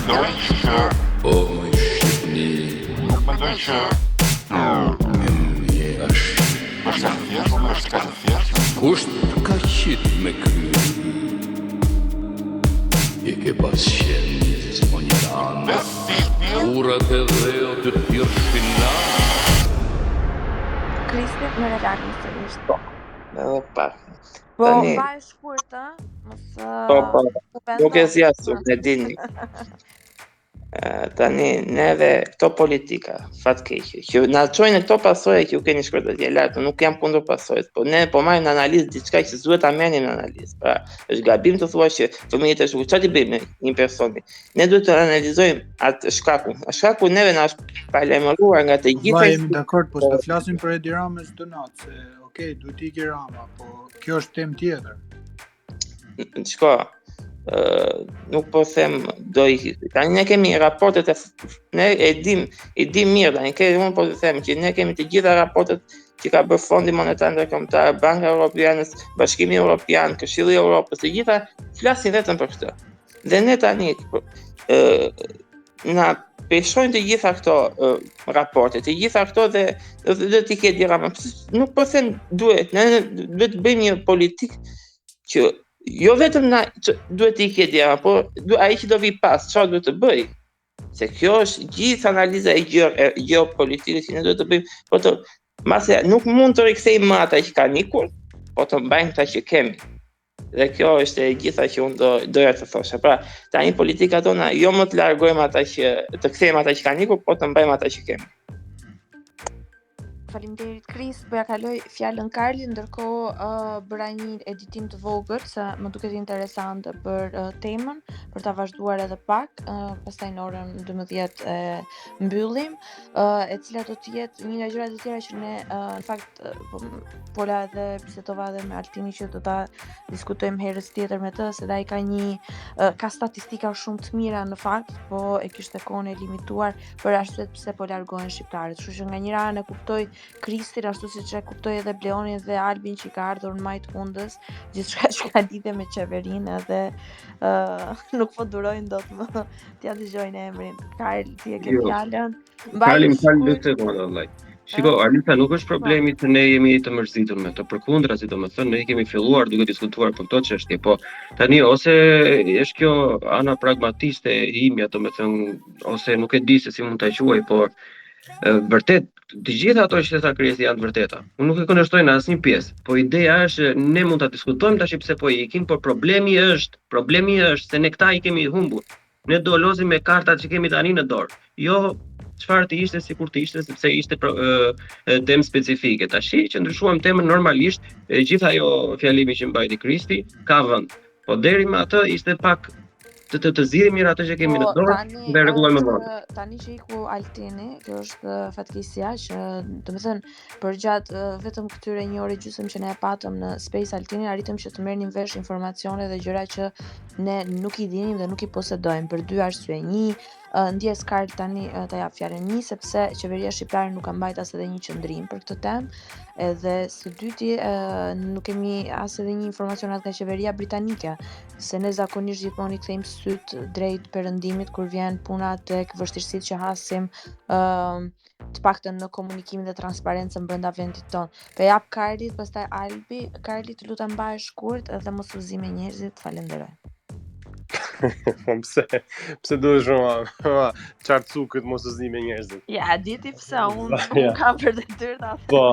Po më shqipni kusht ka qit me kry I ke pas qenë s'mo një anë Urat e dheo të t'pirë shpinan Kristi më relarmi sërish. Edhe pak. Po, Tani- mbaj shkurtë, mos Po, nuk e zjasur, ne dini. Tani, neve këto politika, fatkeqe, që na çojnë këto pasoje që ju keni shkruar atje lart, nuk jam kundër pasojës, po ne po marrim në analizë diçka që s'duhet ta merrim në analizë. Pra, është gabim të thuash që fëmijët e shkuar, çfarë I bëjmë një personi? Ne duhet të analizojmë atë shkakun. Shkaku neve na është palajmëruar nga të gjitha. Jemi dakord, po s'do flasim për Edi Ramës donat, se okay, duhet ikë Rama, po kjo është temë tjetër. Shko, nuk po them do I tani ne kemi raportet ne I dim mirë tani unë po të them që ne kemi të gjitha raportet që ka bërë Fondi Monetar Ndërkombëtar, Banka Evropiane, Bashkimi Evropian, Këshilli I Evropës, të gjitha flasin vetëm për këtë. Dhe ne tani na peshojnë të gjitha këto raporte, të gjitha këto dhe t'i ketë Rama. Nuk po them duhet të bëjmë një politikë që jo vetëm na duhet I ketë Rama, por ai që do vi pas, çfarë duhet të bëj? Se kjo është gjithë analiza e geopolitikës që ne duhet të bëjmë, po të mase nuk mund të rikthejmë ata që kanë ikur, po të mbajmë ata që kemi. Dhe kjo është e gjitha që unë doja të thosha. Pra, tani politika tona jo më të largojmë ata që të kthejmë ata që kanë ikur, po të mbajmë ata që kemi. Faleminderit Kris, po ja kaloj fjalën Karli, ndërkohë bëra një editim të vogël se më duket interesante për temën, për ta vazhduar edhe pak, pastaj në orën 12 mbyllim, e cila do të jetë një nga gjërat e tjera që ne në fakt pola edhe bisedova edhe me Altini që do ta diskutojmë herës tjetër me të, se ai ka statistika shumë të mira në fakt, po e kishte kohën e limituar për arsyet pse po largohen shqiptarët. Kështu që nga njëra anë e kuptoj Kristin, ashtu siç e kuptoj edhe Bleonin dhe Albin që ka ardhur në majt hundës, gjithçka që ka lidhje me qeverinë edhe nuk po durojnë dot më t'ja dëgjojnë emrin. Karl, ti e ke fjalën. Kalim 2 sekonda vllai. Shiko, Alisa, nuk është problemi se ne jemi të mërzitur me të përkundra, sidomethënë ne kemi filluar duke diskutuar për këto çështje, po tani ose është kjo ana pragmatiste e imja, domethënë, ose nuk e di se si mund ta quaj, por vërtet të gjitha ato që tha Krisi janë të vërteta. Unë nuk e kundërshtoj në asnjë pjesë, po ideja është ne mund ta diskutojmë tash pse po I ikin, por problemi është se ne këta I kemi humbur. Ne do lozim me kartat që kemi tani në dorë. Jo çfarë të ishte sikur të ishte sepse ishte temë specifike. Tash që ndryshuam temën normalisht, gjithë ajo fjalimi që mbajti Kristi ka vend. Po deri më atë ishte pak të zgjidhim mirë atë që kemi në dorë dhe rregullojmë më vonë. Tani që iku Altini, kjo është fatkeqësia që, domethënë, përgjatë vetëm këtyre 1 orë gjysmë që ne e patëm në Space Altini, arritëm që të merrnim vesh informacione dhe gjëra që ne nuk I dinim dhe nuk I posedojmë për 2 arsye. Ndjes Karl tani ta jap fjalën. Një, sepse qeveria shqiptare nuk ka mbajtur as edhe një qendrim për këtë temë, edhe së dyti nuk kemi as edhe një informacionat nga qeveria britanike, se ne zakonisht gjithmonë I kthejmë syt drejt perëndimit kur vjen puna tek vështirësitë që hasim të paktën në komunikimin dhe transparencën brenda vendit ton. Po jap Karlit, pastaj Albi. Karli, të lutem mbaje shkurt edhe mos u zi me njerëzit. Falenderoj. Pse duhet shumë qartësu këtë mos u zi me njerëzit? Ja, diti pse unë kam për detyrë ta. Po.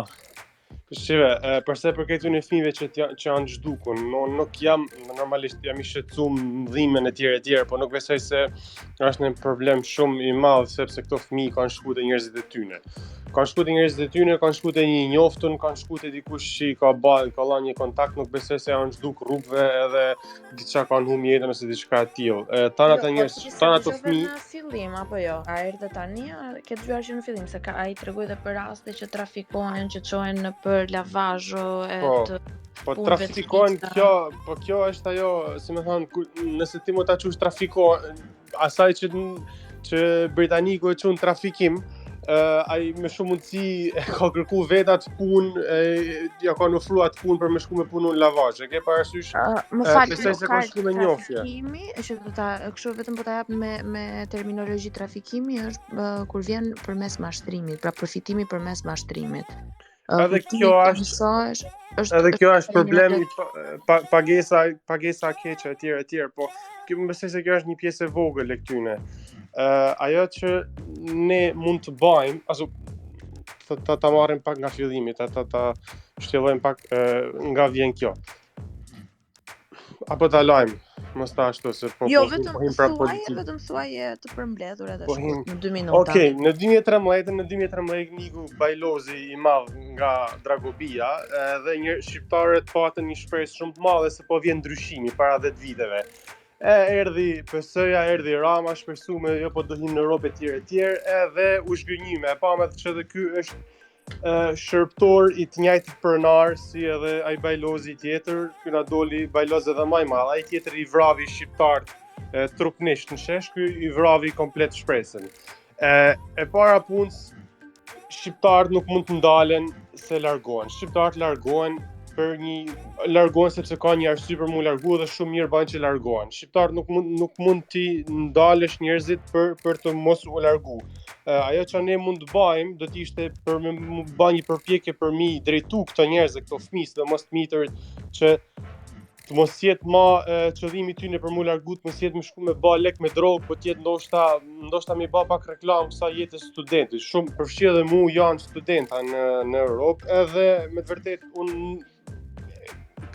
Shive, përse për këtë unë fëmijëve që janë zhdukur, nuk normalisht jam I shqetësuar dhimbjen e tjera, po nuk besoj se është një problem shumë I madh sepse këto fëmijë kanë shkuar te njerëzit e tyre. Kanë shkuar te njerëzit e tyre, kanë shkuar te një I njoftun, kanë shkuar te dikush që I ka dhënë një kontakt, nuk besoj se janë zhduk rrugëve edhe diçka kanë humb jetën ose diçka e tillë. Tan ata njerëz, tan ato fëmijë. Në fillim apo jo? A erdhe tani? Ke dëgjuar që në fillim se ai tregoi edhe për raste që trafikohen, që çohen në për lavazho e të po trafikohen kjo është ajo, si më thon, nëse ti mund ta qush trafiko, asaj që Britaniku e çon trafikim, ai me shumë mundësi ka kërku vetat punë, ja ka ofruar atë punë për me shku me punu në lavazh. E ke parasysh? Më fal, Besoj se ka shku me njofje. trafikimi, që do ta kështu vetëm po ta jap me terminologji trafikimi është kur vjen përmes mashtrimit, pra përfitimi përmes mashtrimit. Edhe kjo është problemi pagesa keqe etj, po më besoj se kjo është një pjesë e vogël e këtyne. Ajo që ne mund të bëjmë, ta marrim pak nga fillimi, ta shtjellojmë pak nga vjen kjo. Apo ta lajmë, mos ta ashtu se po. Jo, vetëm thuaje të përmbledhurat në 2 minuta. Okej, në 2013 Niku Bajlozi i madh nga Dragobia, dhe shqiptarët patën një shpresë shumë të madhe se po vjen ndryshimi para 10 viteve. Erdhi PS-ja, erdhi Rama, shpresume jo po do him në Europë etj, edhe u zhgënjyme. E pamë që edhe ky është shërptor i të njëjtit pronar si edhe ai Bajlozi tjetër, ky na doli Bajlozi edhe më i madh. Ai tjetër i vravi shqiptar trupnisht në shesh, ky i vravi komplet shpresën. E para punës, shqiptarët nuk mund të ndalen se largohen. Shqiptarët largohen sepse ka një arsye për mu largu dhe shumë mirë bën që largohen. Shqiptarët nuk mund t'i ndalesh njerëzit për të mos u largu. Ajo që ne mund të bëjmë do të ishte për me bë një përpjekje për mi drejtu këto njerëz, këto fëmijë, dhe mos të mitërit që të mos jetë ma qëllimi tyne për mu largu, të mos jetë më shku me ba lek me drogë, po t'jetë ndoshta me ba pak reklam kësa jetës studentit. Shumë përfshirë dhe mu janë studenta në Europë, edhe me të vërtet unë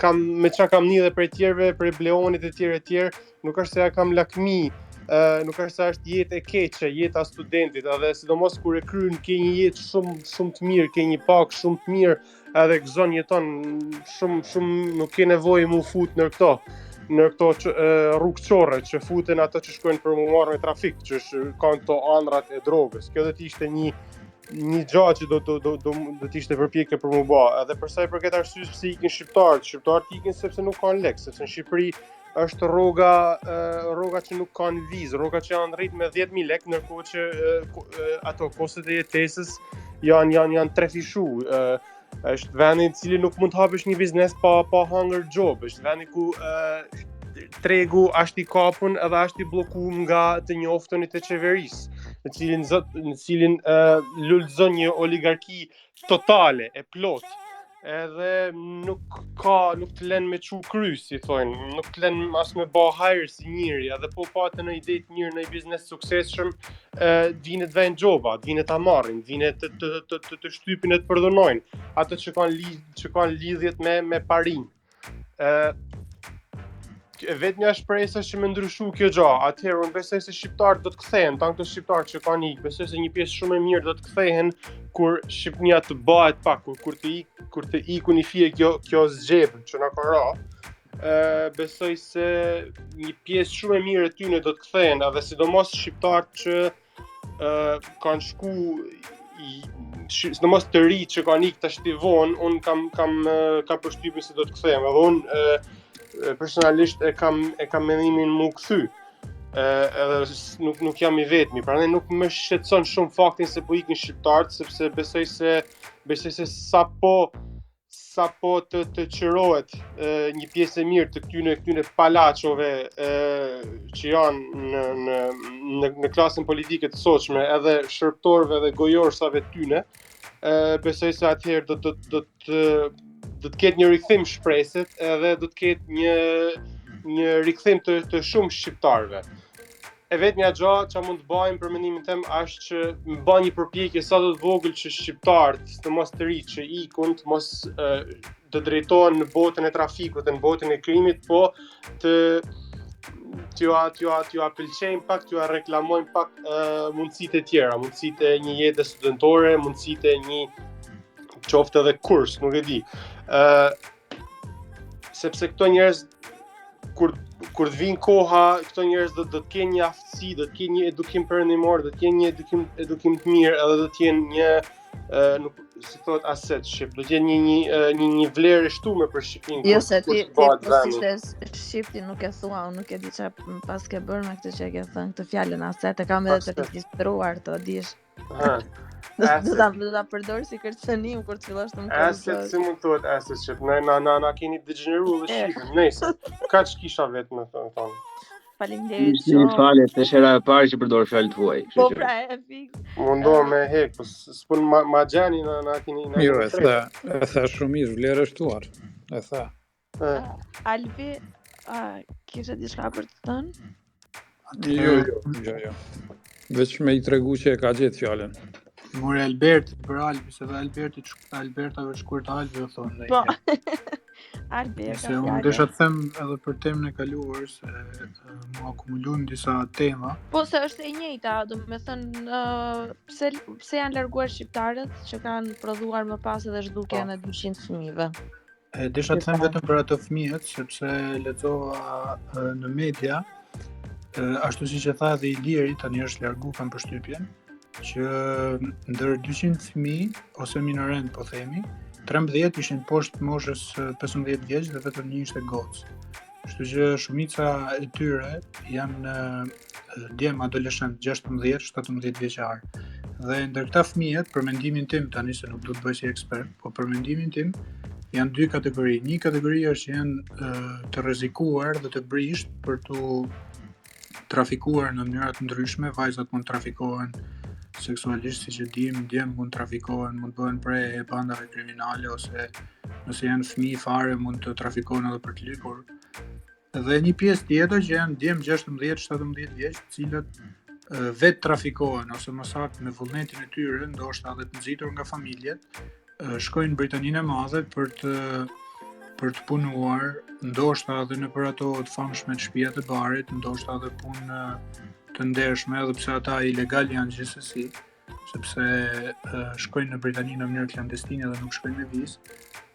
me qa kam një dhe prej tjerve, prej Bleonit etj, nuk është se ja kam lakmi, nuk është se është jetë e keqe, jeta studentit, edhe sidomos kur e kryen ke një jetë shumë të mirë, ke një pak shumë të mirë, edhe gëzon jeton shumë nuk ke nevojë mu fut në këto rrugëqorre që futen ato që shkojnë për mu marrë me trafik, që kanë këto andrat e drogës. Kjo do t'ishte një gjatë që do t'ishte përpjekje për mu ba. Edhe përsa i përket arsyes pse ikin shqiptarët ikin sepse nuk kanë lek, sepse në Shqipëri është rroga që nuk kanë vizë, rroga që janë rrit me 10.000 lek, ndërkohë që ato kostet e jetesës janë trefishu. Është vendi i cili nuk mund të hapësh një biznes pa hunger job, është vendi ku tregu është i kapun edhe është i bllokuar nga të njoftënit e qeverisë, në cilin lulëzon një oligarki totale e plot, edhe nuk të len me çu kry, si thonë, nuk të len as me ba hajër si njëri, edhe po patë në ide të njërë në i biznes suksesshëm, vine të vejnë gjoba, vine të marrin, vine të shtypin e të përdhunojnë, ato që kanë lidhjet me parin. Vetë një shpresë që me ndryshu kjo gja, atëherë unë besoj se shqiptarët do të kthehen, tanë këto shqiptarët që kanë ikë, besoj se një pjesë shumë e mirë do të kthehen kur Shqipnia të bëhet pak, kur të iku një fije kjo zgjebë që na ka ra. Besoj se një pjesë shumë e mirë e tyne do të kthehen, edhe sidomos shqiptarët që kanë shku sidomos të ri që kanë ikë tash vonë, unë kam përshtypjen se do të kthehen, edhe unë personalisht e kam mendimin mu kthy, edhe nuk jam i vetmi, prandaj nuk më shqetëson shumë faktin se po ikin shqiptarët, sepse besoj se sapo të qirohet një pjesë e mirë të këtyne palachove që janë në klasën politike të sotshme, edhe shërptorëve dhe gojorsave tyne, besoj se atëherë do të ketë një rikthim shpreset, edhe do të ketë një rikthim të shumë shqiptarëve. E vetë një gja që mund të bëjmë për mendimin tem është që më bëj një përpjekje sa do të vogël që shqiptarët, të mos të ri që ikun, të mos të drejtohen në botën e trafikut, në botën e krimit, po t'ju pëlqejnë pak, t'ju reklamojnë pak mundësitë e tjera, mundësitë e një jete studentore, mundësitë e një qoftë edhe kurs, nuk e di. Sepse këto njerëz kur të vinë koha, këto njerëz do të kenë një aftësi, do të kenë një edukim perëndimor, do të kenë një edukim të mirë, edhe do të jenë një si thot asset shqip, do të jenë një vlerë e shtuar për Shqipërinë. Jo se ti shqipti nuk e thua, unë nuk e di çfarë pas ke bërë me këtë që e ke thënë këtë fjalën asset, e kam edhe të regjistruar, të dish. Do ta përdor si kërcënim kur të fillosh të më Asset, si mund thuhet asset ship? Na keni degeneru dhe shifën, nejse. Kaç kisha vetë më thonë. Faleminderit Ishte një falje, të shera e parë që përdor fjalë tuaj. Po pra, e fik. Mundohem me hek, po s'pun ma gjani na keni. Mirë, e tha shumë mirë, vlerë shtuar. E tha. Albi, kishe diçka për të thënë? Jo. Veç me i tregu që e ka gjetë fjalën. More Alberti për Albi, se dhe Albertave shkurt Albi o thonë. Po, Albi e ka Se unë desha të them edhe për temën e kaluar, se mu akumulun disa tema. Po, se është e njëjta, do me thënë, pse janë larguar shqiptarët që kanë prodhuar më pas edhe zhdukjen e 200 fëmijëve. Desha të them vetëm për ato fëmijët, sepse lexova në media, ashtu si që tha edhe Iliri, tani është largu kam përshtypjen, që ndër 200 fëmijë ose minorent po themi, 13 ishin poshtë moshës 15 vjeç dhe vetëm një ishte gocë. Kështu që shumica e tyre janë djem adoleshent 16-17 vjeçar. Dhe ndër këta fëmijët, për mendimin tim tani se nuk do të bëj si ekspert, po për mendimin tim janë dy kategori. Një kategori është që janë të rrezikuar dhe të brisht për të trafikuar në mënyra të ndryshme, vajzat mund trafikohen seksualisht, siç e dim, djem mund trafikohen, mund bëhen prej e bandave kriminale ose nëse janë fëmijë fare mund të trafikohen edhe për të lypur. Dhe një pjesë tjetër që janë djem 16-17 vjeç, të cilët vetë trafikohen ose më saktë me vullnetin e tyre, ndoshta edhe të nxitur nga familjet, shkojnë në Britaninë e Madhe për të punuar, ndoshta edhe në për ato të famshme të shtëpiat e barit, ndoshta edhe punë të ndershme, edhe pse ata ilegal janë gjithsesi, sepse shkojnë në Britani në mënyrë klandestine dhe nuk shkojnë me vizë,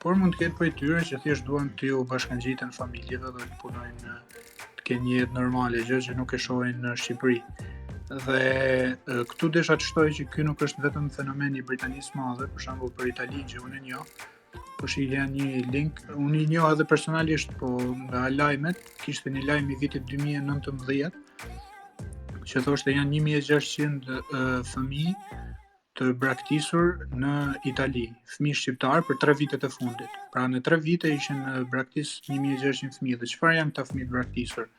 por mund të ketë prej tyre që thjesht duan të ju bashkangjiten familjeve dhe të punojnë, të kenë një jetë normale, gjë që nuk e shohin në Shqipëri. Dhe këtu desha të shtoj që ky nuk është vetëm fenomen i Britanisë Madhe, për shembull për Italinë që unë e njoh, po shihja një link, unë i njoh edhe personalisht, po nga lajmet, kishte një lajm i vitit 2019, që thoshte janë 1600 fëmijë të braktisur në Itali, fëmijë shqiptar për 3 vitet e fundit. Pra në 3 vite ishin braktis 1600 fëmijë. Dhe çfarë janë këta fëmijë të braktisur?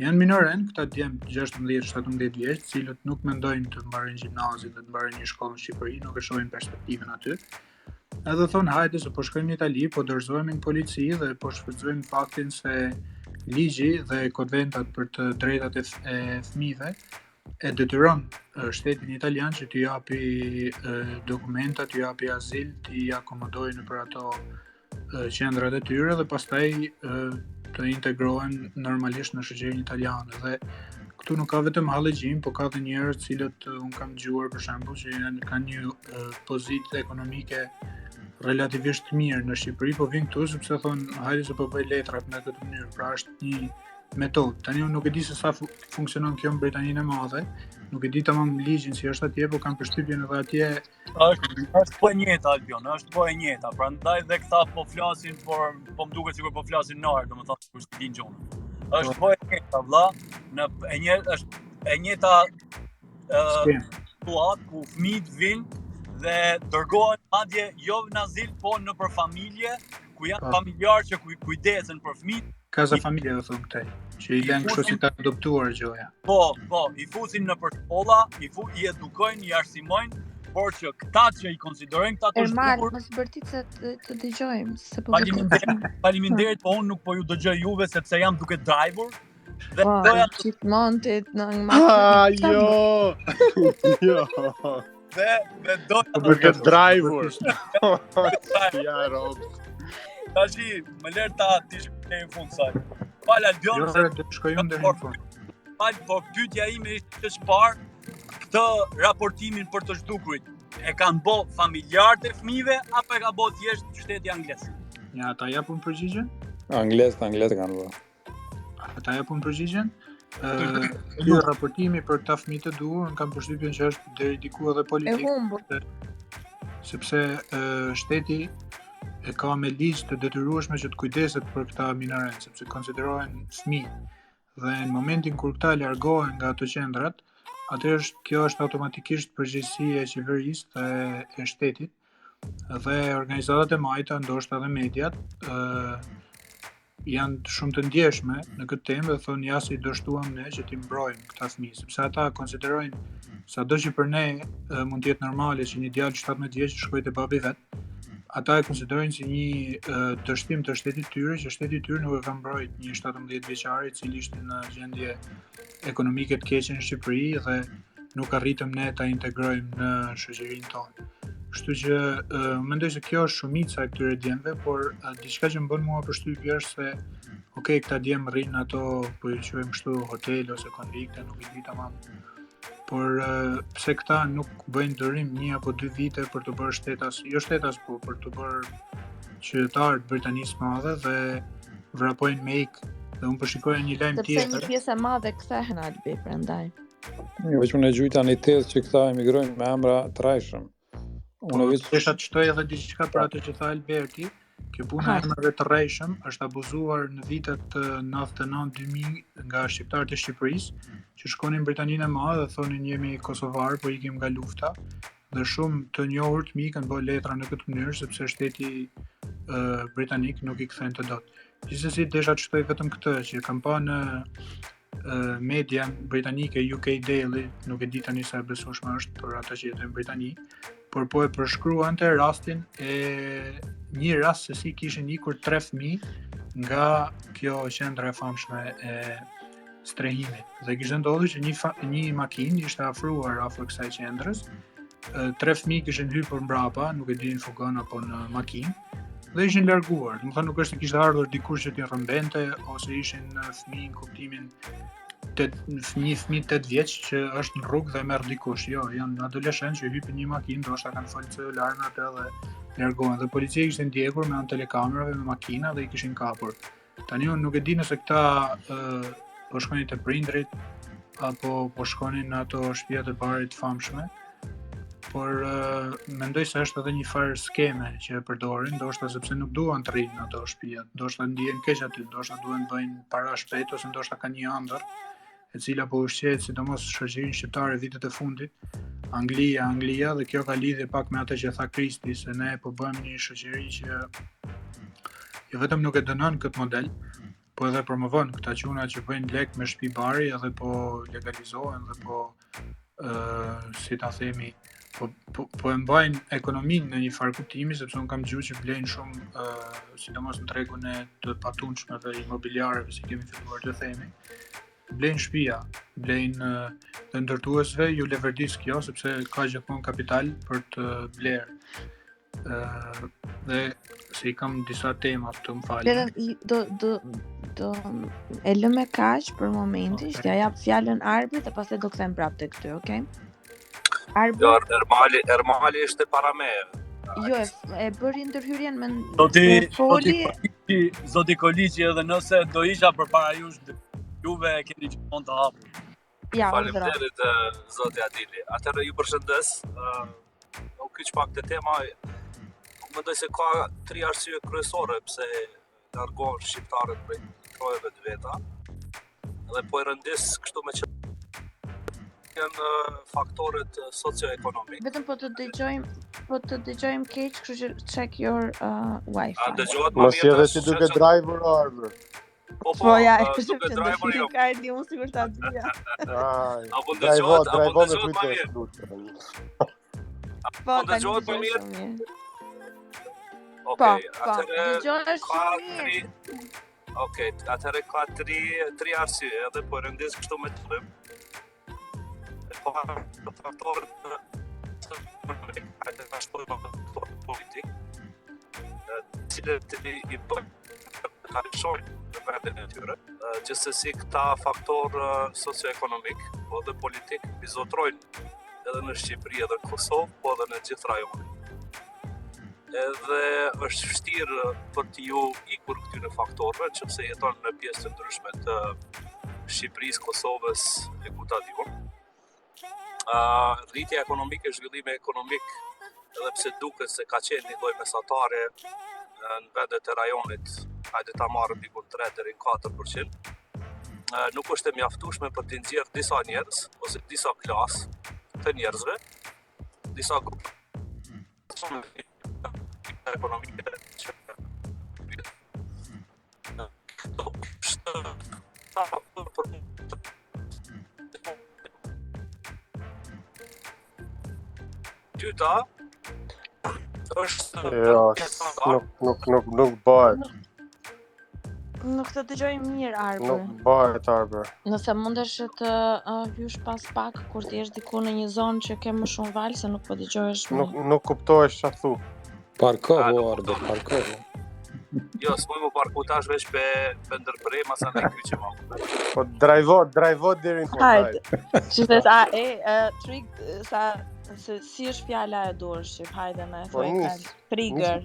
Janë minorent, këta djem 16-17 vjeç, cilët nuk mendojnë të mbarojnë gjimnazin dhe të mbarojnë një shkollë në Shqipëri, nuk e shohin perspektiven aty. Edhe thonë hajde se po shkojmë në Itali, po dorëzohemi në polici dhe po shfrytëzojmë faktin se ligji dhe konventat për të drejtat e fëmijëve e detyron shtetin italian që t'i japi dokumenta, t'i japi azil, t'i akomodojë nëpër ato qendrat e tyre dhe pastaj të integrohen normalisht në shoqërinë italiane. Dhe këtu nuk ka vetëm hallëgjim, po ka edhe njerëz të cilët un kam dëgjuar për shembull që kanë një pozitë ekonomike relativisht mirë në Shqipëri, po vinë këtu sepse thonë hajde se po bëj letrat në këtë mënyrë, pra është një metodë. Tani unë nuk e di se sa funksionon kjo në Britaninë e Madhe, nuk e di tamam ligjin si është atje, po kam përshtypjen edhe atje është po e njëjta Albion, është po e njëjta. Prandaj dhe këta po flasin, por po më duket sikur po flasin në arë, domethënë kur s'din gjonë. Është po e njëjta vëlla, është e njëjta situat ku fëmijët vinë dhe dërgohen madje jo në azil, po në për familje, ku janë familjarë që kujdesen për fëmijët. Casa familje do thonë këtej, që i lënë kështu si të adoptuar gjoja. Po, i fusin në për shkolla, i edukojnë, i arsimojnë, por që këta që i konsiderojnë këta të zhdukur. Mos bërtit se të dëgjojmë, se po faleminderit, po unë nuk po ju dëgjoj juve sepse jam duke drivur. Dhe doja të montit në makinë. Jo. Dhe doja duke drivur. Ja rob. Tashi, më lërë ta t'i shkëtë në fund saj. Falë Albion, po pyetja ime ishte që çfarë këtë raportimin për të zhdukurit e kanë bë familjarët e fëmijëve apo e ka bë thjesht shteti anglez? Ja, ata japun përgjigjen? Anglez kanë bë. Ata japun përgjigjen? Ky raportimi për këta fëmijë të duhur, kam përshtypjen që është deri diku edhe politik. E humbur. Sepse shteti e ka me ligj të detyrueshme që të kujdeset për këta minorent, sepse konsiderohen fëmijë. Dhe në momentin kur këta largohen nga ato qendrat, kjo është automatikisht përgjegjësi e qeverisë dhe e shtetit, dhe organizatat e majta, ndoshta edhe mediat, janë shumë të ndjeshme në këtë temë dhe thonë ja si dështuam ne që t'i mbrojmë këta fëmijë, sepse ata konsiderojnë sado që për ne mund të jetë normale që një djalë 17 vjeç të shkojë te babi vet, ata e konsiderojnë si një dështim të shtetit tyre, që shteti tyre nuk e ka mbrojt një 17 vjeçar i cili ishte në gjendje ekonomike të keqe në Shqipëri dhe nuk arritëm ne ta integrojmë në shoqërinë tonë. Kështu që mendoj se kjo është shumica e këtyre djemve, por diçka që më bën mua përshtypje është se këta djem rrinë ato, po i quajmë kështu hotel ose konvikte, nuk i di tamam. Por pse këta nuk bëjnë durim 1 apo 2 vite për të bërë shtetas, jo shtetas po, për të bërë qytetar të Britanisë Madhe dhe vrapojnë me ik. Dhe unë përshikoja një lajm tjetër. Sepse një pjesë e madhe kthehen Albi prandaj. Vetëm ne gjujta një tezë që këta emigrojnë me emra të rrajshëm. Unë desha të shtoj edhe diçka për atë që tha Alberti. Kjo puna e emrave të rrejshëm është abuzuar në vitet 99-2000 nga shqiptarët e Shqipërisë, që shkonin në Britaninë e Madhe dhe thonin jemi kosovar, po ikim nga lufta, dhe shumë të njohur të mi kanë bërë letra në këtë mënyrë sepse shteti britanik nuk i kthente dot. Gjithsesi desha të shtoj vetëm këtë që kam pa në media britanike UK Daily, nuk e di tani sa e besueshme është për ata që jetojnë në Britani, por po e përshkruante rastin e një rast se si kishin ikur 3 fëmijë nga kjo qendër e famshme e strehimit. Dhe kishte ndodhur që një makinë ishte afruar afër kësaj qendrës, 3 fëmijë kishin hyrë mbrapa, nuk e di në fugon apo në makinë, dhe ishin larguar. Domethënë nuk është se kishte ardhur dikush që t'i rrëmbente ose ishin fëmijë në kuptimin një fëmijë 8 vjeç që është në rrugë dhe merr dikush. Jo, janë adoleshentë që hypin një makinë, ndoshta kanë folë celular në atë dhe largohen. Dhe policia ishte ndjekur me anë telekamerave me makina dhe i kishin kapur. Tani unë nuk e di nëse këta po shkonin te prindrit apo po shkonin në ato shtëpia të barit famshme. Por mendoj se është edhe një farë skeme që e përdorin, ndoshta sepse nuk duan të rrinë në ato shtëpia, ndoshta ndihen keq aty, ndoshta duhen bëjnë para shpejt ose ndoshta kanë një ëndër e cila po ushqehet sidomos shoqërinë shqiptare vitet e fundit, Anglia dhe kjo ka lidhje pak me atë që tha Kristi, se ne po bëjmë një shoqëri që jo vetëm nuk e dënon këtë model, po edhe promovon këta çuna që bëjnë lek me shtëpi bari edhe po legalizohen dhe po si ta themi po e mbajnë ekonominë në një farë kuptimi, sepse unë kam dëgjuar që blejnë shumë, sidomos në tregun e të patunshmeve imobiliareve, si kemi filluar të themi, blejnë shtëpia, blejnë dhe ndërtuesve ju leverdis kjo, sepse ka gjithmonë kapital për të blerë. Dhe se i kam disa tema të më falin. Do e lëmë kaq për momentin, që ja jap fjalën Arbit dhe pastaj do kthehem prapë tek ty, okay? Jo, Ermali ishte para me. Jo, e bëri ndërhyrjen me Zoti Koliqi, edhe nëse do isha përpara juve e keni gjithmonë të hapur. Ja, faleminderit zoti Adili. Atëherë ju përshëndes. U kyç pak te tema. Mendoj se ka 3 arsye kryesore pse largohen shqiptarët prej trojeve të veta. Dhe po e rëndis kështu me që janë faktorët socio-ekonomik. Vetëm po të dëgjojmë keq, kështu që check your wifi. A dëgjohet më mirë? Mos je vetë duke driver Arbër. Po ja, duke driver jo. Ka erdhi unë sigurt ta dija. Apo dëgjohet me më mirë. Po dëgjohet më mirë. Okej, atëherë dëgjohesh shumë mirë. Okej, atëherë ka 3 arsye, edhe po rëndis kështu me fillim. Faktorët politik, cilët i përkashojnë në vendin e tyre, gjithsesi këta faktor socio-ekonomik dhe politik bizotrojnë edhe në Shqipëri edhe në Kosovë, po edhe në gjithë rajonin. Edhe është vështirë për t'ju ikur këtyre faktorëve, nëse jeton në pjesë të ndryshme të Shqipërisë, Kosovës e ku ta diun. Rritja ekonomike, zhvillimi ekonomik, edhe pse duket se ka qenë një lloj mesatare në vendet e rajonit, hajde ta marrëm diku 3 deri në 4%. nuk është e mjaftueshme për të nxjerrë disa njerëz ose disa klasë të njerëzve, disa grupe ekonomike që dyta është Nuk bëhet. Nuk të dëgjoj mirë, Arbër. Nuk bëhet, Arbër. Nëse mundesh të hysh pas pak kur ti je diku në një zonë që ke më shumë valë, se nuk po dëgjohesh mirë. Nuk kuptohesh çfarë thu. Parkohu, Arbër, parkohu. Jo, s'moj më parku tash veç pe ndërprema sa në kyqe ma. Po drajvo deri në Hajde. Qytet trig sa se si është fjala e durë shqip, hajde na e thuaj kaq. Trigger.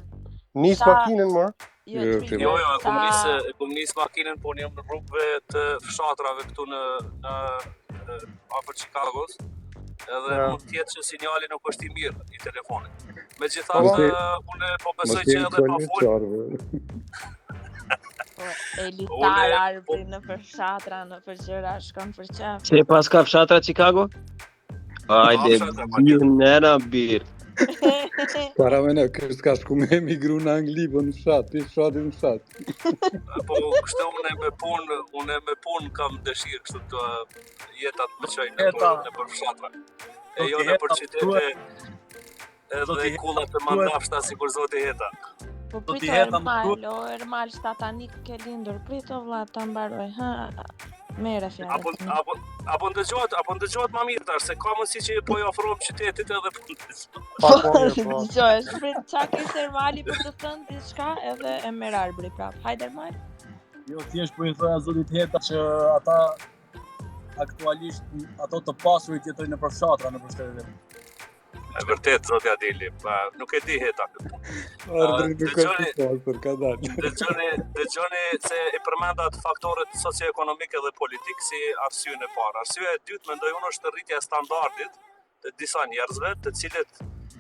Nis makinën më. Jo, trigger. Jo, e kom nis makinën, po jam në rrugëve të fshatrave këtu në afër Chicagos. Edhe mund tjetë që sinjali nuk është i mirë i telefonit. Megjithatë, unë po besoj që edhe pa folë. Elitar Arbri në fshatra, në gjëra shkon për qef. Se pas ka fshatra Chicago? Hajde, nëna birë. Para me në, kështë ka shku me emigru në Angli, po në fshat, ti fshati në fshat. Po, kështë unë me punë kam dëshirë kështë të jetat më qajnë në për fshatra. E jo në për qytete edhe kullat të mandafshta si kur zoti jeta. Po prito Ermal shtatanik ke lindur, prito vlla ta mbaroj, mere fjalën. Apo ndëgjohet ma mirë tash, se ka mundësi që po i ofrojmë qytetit edhe Dëgjohesh, prit qa kishte Ermali për të thënë diçka edhe e merr Arbri prap. Hajde Ermal. Jo, thjesht po i thoja zotit Heta që ata aktualisht ato të pasurit jetojnë në përfshatra në shtetet e vet. E vërtet, zoti Adili, nuk e di Heta këtë. Dëgjoni se i përmendat faktorët socio-ekonomike dhe politik si arsyën e parë. Arsyeja e dytë mendoj unë është rritja e standardit të disa njerëzve, të cilët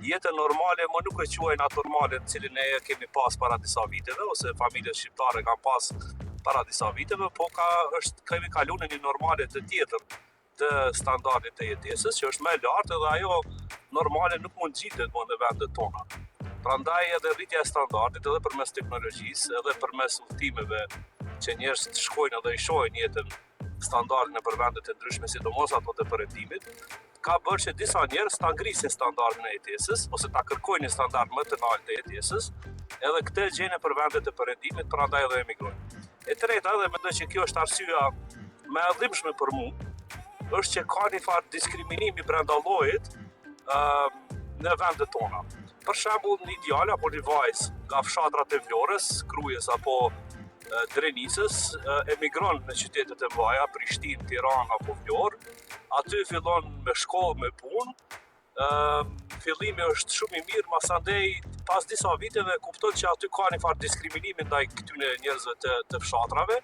jetën normale më nuk e quajnë atë normale të cilin ne kemi pas para disa viteve ose familjet shqiptare kanë pas para disa viteve, po kemi kaluar në një normale të tjetër të standardit të jetesës, që është më e lartë dhe ajo normale nuk mund gjitet më në vendet tona. Prandaj edhe rritja e standardit edhe përmes teknologjisë, edhe përmes udhëtimeve që njerëz të shkojnë edhe i shohin jetën standardin në vende të ndryshme, sidomos ato të perëndimit, ka bërë që disa njerëz ta ngrisin standardin e jetesës ose ta kërkojnë një standard më të lartë të jetesës, edhe këtë gjejnë për vendet të perëndimit, prandaj edhe emigrojnë. E treta, edhe mendoj që kjo është arsyeja më e dhimbshme për mua, është që ka një farë diskriminimi brenda llojit në vendet tona. Për shembull, një djalë apo një vajzë nga fshatrat e Vlorës, Krujës apo Drenicës emigron në qytetet e mëdha, Prishtinë, Tiranë apo Vlorë, aty fillon me shkollë, me punë. Fillimi është shumë i mirë, masandej pas disa viteve kupton që aty ka një farë diskriminimi ndaj këtyre njerëzve të fshatrave,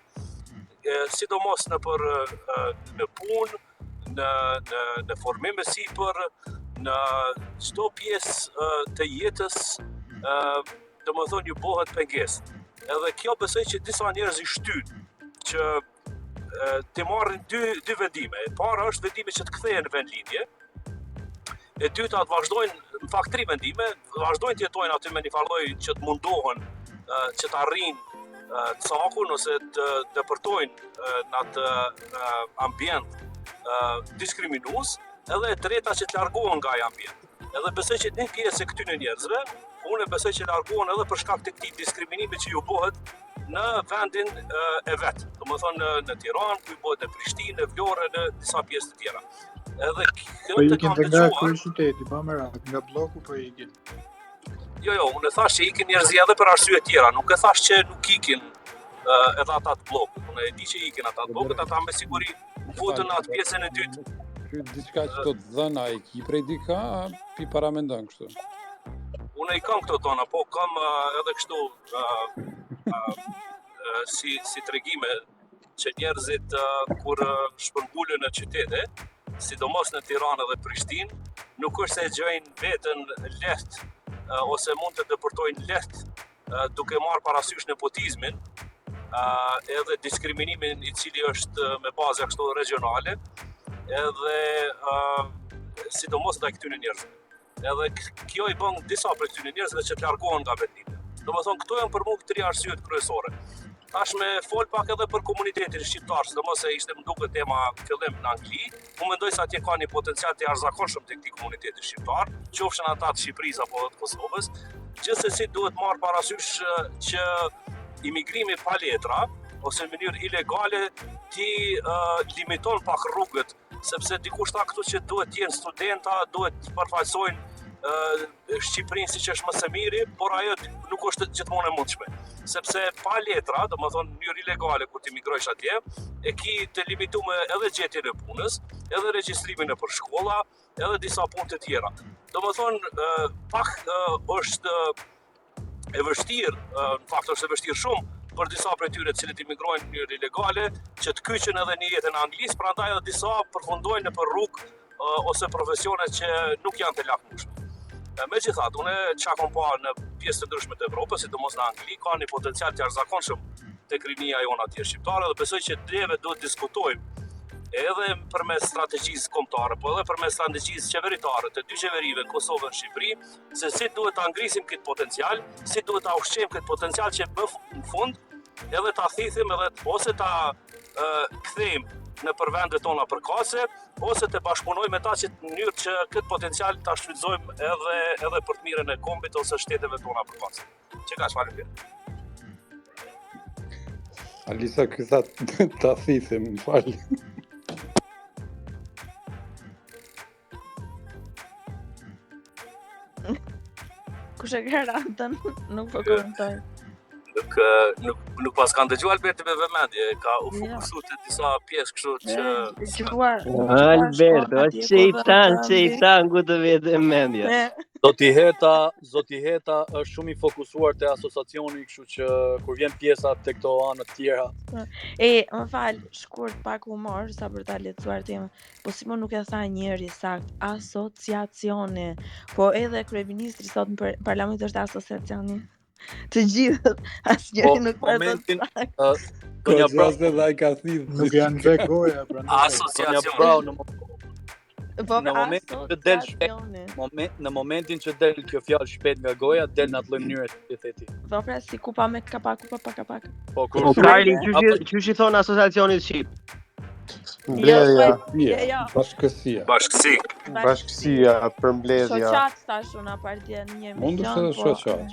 sidomos në punë, në formime sipër, në çdo pjesë të jetës, domethënë ju bëhet pengesë. Edhe kjo besoj që disa njerëz i shtyn që të marrin dy vendime. E para është vendimi që të kthehen në vendlindje. E dyta të vazhdojnë, në fakt 3 vendime, vazhdojnë të jetojnë aty me një farë lloj që të mundohen që të arrijnë cakun ose të depërtojnë në atë ambient diskriminues, edhe e treta që të largohen nga ai ambient. Edhe besoj që një pjesë e këtyre njerëzve, unë besoj që largohen edhe për shkak të këtij diskriminimi që ju bëhet në vendin e vet. Domethënë në Tiranë, ku bëhet në Prishtinë, në Vlorë, në disa pjesë të tjera. Edhe kjo të kam dëgjuar. Po ikin qyteti, pa merak, nga bloku po ikin. Jo, unë thash që ikin njerëz edhe për arsye tjera, nuk e thash që nuk ikin edhe ata të bllokut. Unë e di që ikin ata të bllokut, ata me siguri futën atë pjesën e dytë. Ky diçka që do të dhëna ai ki prej dika, pi paramendon kështu. Unë i kam këto tona, po kam edhe kështu si tregime që njerëzit kur shpërngulen në qytete, sidomos në Tiranë dhe Prishtinë, nuk është se gjejnë veten lehtë ose mund të depërtojnë lehtë duke marrë parasysh nepotizmin, edhe diskriminimin i cili është me baza kështu regionale, edhe sidomos ndaj këtyre njerëzve. Edhe kjo i bën disa prej këtyre njerëzve që të largohen nga vendimit. Domethënë këto janë për mua 3 arsyet kryesore. Tash me fol pak edhe për komunitetin shqiptar, sidomos se ishte më duket tema fillim në Angli. Unë mendoj se atje ka një potencial të jashtëzakonshëm tek këtij komuniteti shqiptar, qofshin ata të Shqipërisë apo të Kosovës. Gjithsesi duhet marr parasysh që imigrimi pa letra ose në mënyrë ilegale ti limiton pak rrugët, sepse dikush ta këtu që duhet të jenë studenta, duhet të përfaqësojnë Shqipërinë siç është më së miri, por ajo nuk është gjithmonë e mundshme. Sepse pa letra, domethënë në mënyrë ilegale kur ti migrojsh atje, e ki të limituar edhe gjetjen e punës, edhe regjistrimin nëpër shkolla, edhe disa punë të tjera. Domethënë pak është e vështirë, në fakt është e vështirë shumë për disa prej tyre të cilët imigrojnë në mënyrë ilegale, që të kyçen edhe një jetë në Anglisë, prandaj edhe disa përfundojnë nëpër rrugë ose profesione që nuk janë të lakmueshme. Megjithatë, unë çka kam parë në pjesë të ndryshme të Evropës, sidomos në Angli, ka një potencial të jashtëzakonshëm tek rinia jona atje shqiptare dhe besoj që neve duhet diskutojmë edhe përmes strategjisë kombëtare, po edhe përmes strategjisë qeveritare të dy qeverive në Kosovë dhe në Shqipëri, se si duhet ta ngrisim këtë potencial, si duhet ta ushqejmë këtë potencial që në fund edhe ta thithim edhe ose ta kthejmë në për vendet tona përkase, ose të bashkëpunojmë me ta që në mënyrë që këtë potencial ta shfrytëzojmë edhe për të mirën e kombit ose shteteve tona përkase. Që ka faleminderit. Alisa ky tha ta thithim, më fal. Kush e ka randën, nuk po komentoj. Nuk pas kanë dëgjuar Alberti me vëmendje, ka u fokusuar te disa pjesë kështu që Alberto, shejtan ku të vetë mendja. Zoti Heta është shumë i fokusuar te asociacioni, kështu që kur vjen pjesa te këto anë të tjera. Më fal, shkurt pak humor sa për ta lehtësuar temën. Po si më nuk e tha njëri sakt, asociacioni. Po edhe kryeministri sot në parlament është asociacioni. Të gjithë, asnjëri nuk po të Sonja Brown dhe ai ka thithë. Nuk janë ve goja, prandaj. Asociacioni. Në momentin që del kjo fjalë shpejt nga goja, del në atë lloj mënyre të theti. Po pra si kupa me kapak. Po kur Karli, çush i thon asociacionit shqip? Mbledhja. Bashkësia, përmbledhja. Shoqat tash una partia në një Mund të thë shoqat.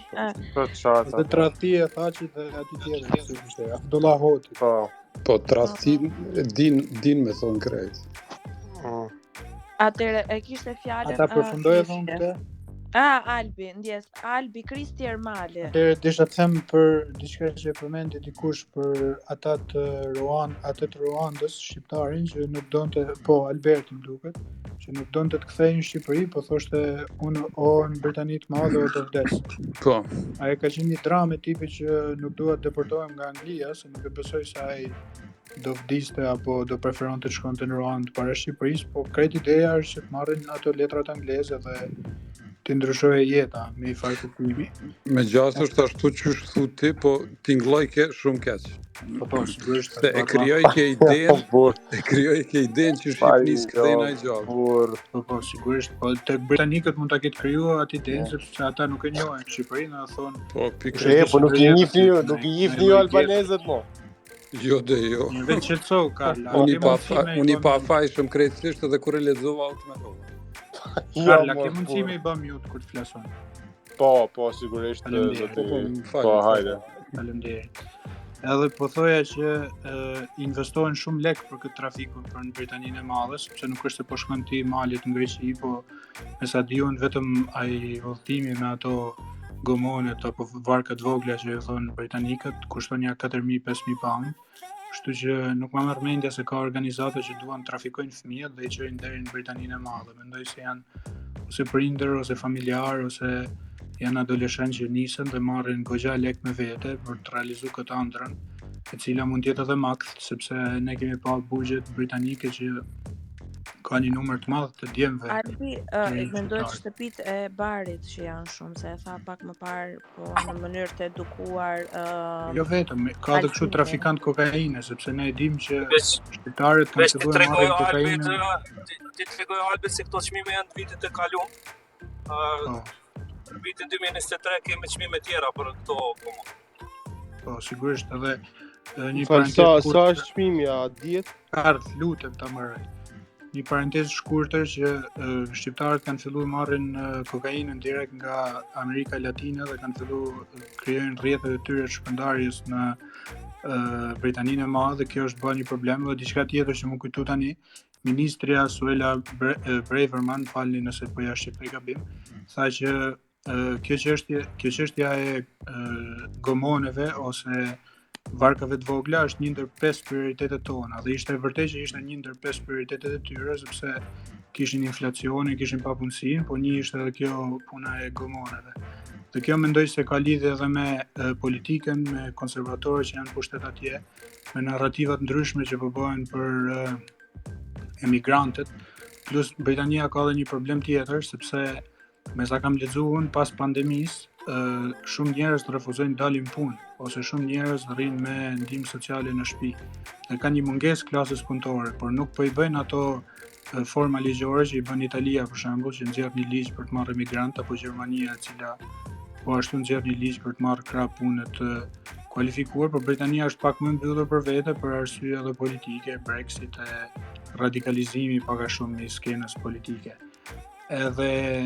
Shoqat. Dhe tradhtia tha që dhe aty tjetër si ishte Abdullah Hoti. Po tradhti din me thon krejt. Atëre e kishte fjalën. Ata përfundoi edhe unë këtë. Albi, ndjes, Albi Kristi Ermali. Atëre desha të them për diçka që e përmendi dikush për ata të Ruandës shqiptarin që nuk donte, po Alberti më duket, që nuk donte të kthehej në Shqipëri, po thoshte unë në Britani të Madhe do vdes. Po. Ai ka qenë një dramë tipi që nuk duhet deportohem nga Anglia, se nuk e besoj se ai do vdiste apo do preferonte të shkonte në Ruandë para Shqipërisë, po krejt ideja është që të marrin ato letrat angleze dhe të ndryshojë jeta me i farë kuptimi. Me gjasë është ashtu që është thu ti, po t'inglloj ke shumë keq. Po, sigurisht. Se e krijoj ke idenë që Shqipërisë kthejnë ai gjallë. Po, sigurisht. Po tek britanikët mund ta ketë krijuar atë idenë sepse ata nuk e njohin Shqipërinë, thonë. Po, pikërisht. Po nuk i njihni ju albanezët mo. Jo dhe jo. Një vetë qetëso, Karla. Unë i pa fajshëm krejtësisht edhe kur e lexova automatikisht. Karla, ke mundësi me i bë mute kur të flason? Po, sigurisht. Po, hajde. Faleminderit. Edhe po thoja që investohen shumë lek për këtë trafikun për në Britaninë e Madhe, sepse nuk është se po shkon ti malit në Greqi, po me sa di unë vetëm ai udhëtimi me ato gomonet apo varkat vogla që e thonë britanikët kushton ja 4.000-5.000 pound. Kështu që nuk më merr mendja se ka organizata që duan trafikojnë fëmijët dhe i çojnë deri në Britaninë e Madhe. Mendoj se janë ose prindër ose familjar ose janë adoleshentë që nisen dhe marrin goxha lek me vete për të realizuar këtë ëndrrën, e cila mund të jetë edhe makt, sepse ne kemi pa burgjet britanike që ka një numër të madh të djemve. Albi, mendoj të shtëpitë e barit që janë shumë, se e tha pak më parë, po në mënyrë të edukuar. Jo vetëm, ka edhe kështu trafikant kokaine, sepse ne e dim që shqiptarët kanë filluar të marrin kokainën. Ti tregoj Albi se këto çmime janë të vitit të kaluar. Në vitin 2023 kemi çmime tjera për këto komo. Po, sigurisht edhe një sa është çmimi a 10? Ardh, lutem ta marrë. Një parantezë shkurtër që shqiptarët kanë filluar marrin kokainën direkt nga Amerika Latine dhe kanë filluar krijojnë rrjetet e tyre të shpërndarjes në Britaninë e Madhe, dhe kjo është bërë një problem. Dhe diçka tjetër që më kujtu tani, Ministrja Suela Braverman, falni nëse po ja shqiptoj gabim, tha që kjo çështja e gomoneve ose varkave të vogla është një ndër 5 prioritetet tona, dhe ishte vërtet që ishte një ndër 5 prioritetet e tyre, sepse kishin inflacionin, kishin papunësinë, po një ishte edhe kjo puna e gomoneve. Dhe kjo mendoj se ka lidhje edhe me politikën, me konservatorët që janë pushtet atje, me narrativat ndryshme që po bëhen për emigrantët, plus Britania ka edhe një problem tjetër, sepse me sa kam lexuar pas pandemisë, shumë njerëz refuzojnë dalin punë, ose shumë njerëz rrinë me ndihmë sociale në shtëpi. Dhe ka një mungesë klasës punëtore, por nuk po i bëjnë ato forma ligjore që i bën Italia për shembull, që nxjerr një ligj për të marrë emigrant, apo Gjermania e cila po ashtu nxjerr një ligj për të marrë krah punë të kualifikuar, por Britania është pak më mbyllur për vete për arsye edhe politike, Brexit e radikalizimi pak a shumë i skenës politike. Edhe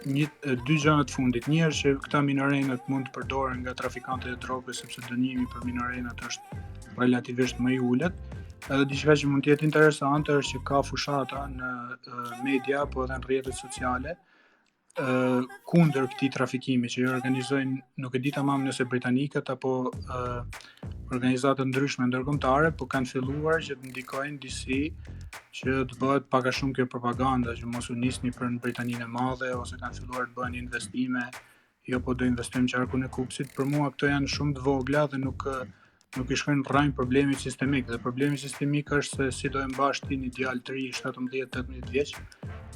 dy gjëra të fundit. Një është që këta minorenët mund të përdoren nga trafikantët e drogës, sepse dënimi për minorenët është relativisht më i ulët. Edhe diçka që mund të jetë interesante është që ka fushata në media apo edhe në rrjetet sociale kundër këtij trafikimi që organizojnë, nuk e di tamam nëse britanikët apo organizata ndryshme ndërkombëtare, po kanë filluar që të ndikojnë disi që të bëhet pak a shumë kjo propaganda që mos u nisni për në Britaninë e Madhe, ose kanë filluar të bëhen investime, jo po do investojmë qarkun e Kuksit. Për mua këto janë shumë të vogla dhe nuk i shkojnë rrajnë problemit sistemik. Dhe problemi sistemik është se si do e mbash ti një djalë të ri 17-18 vjeç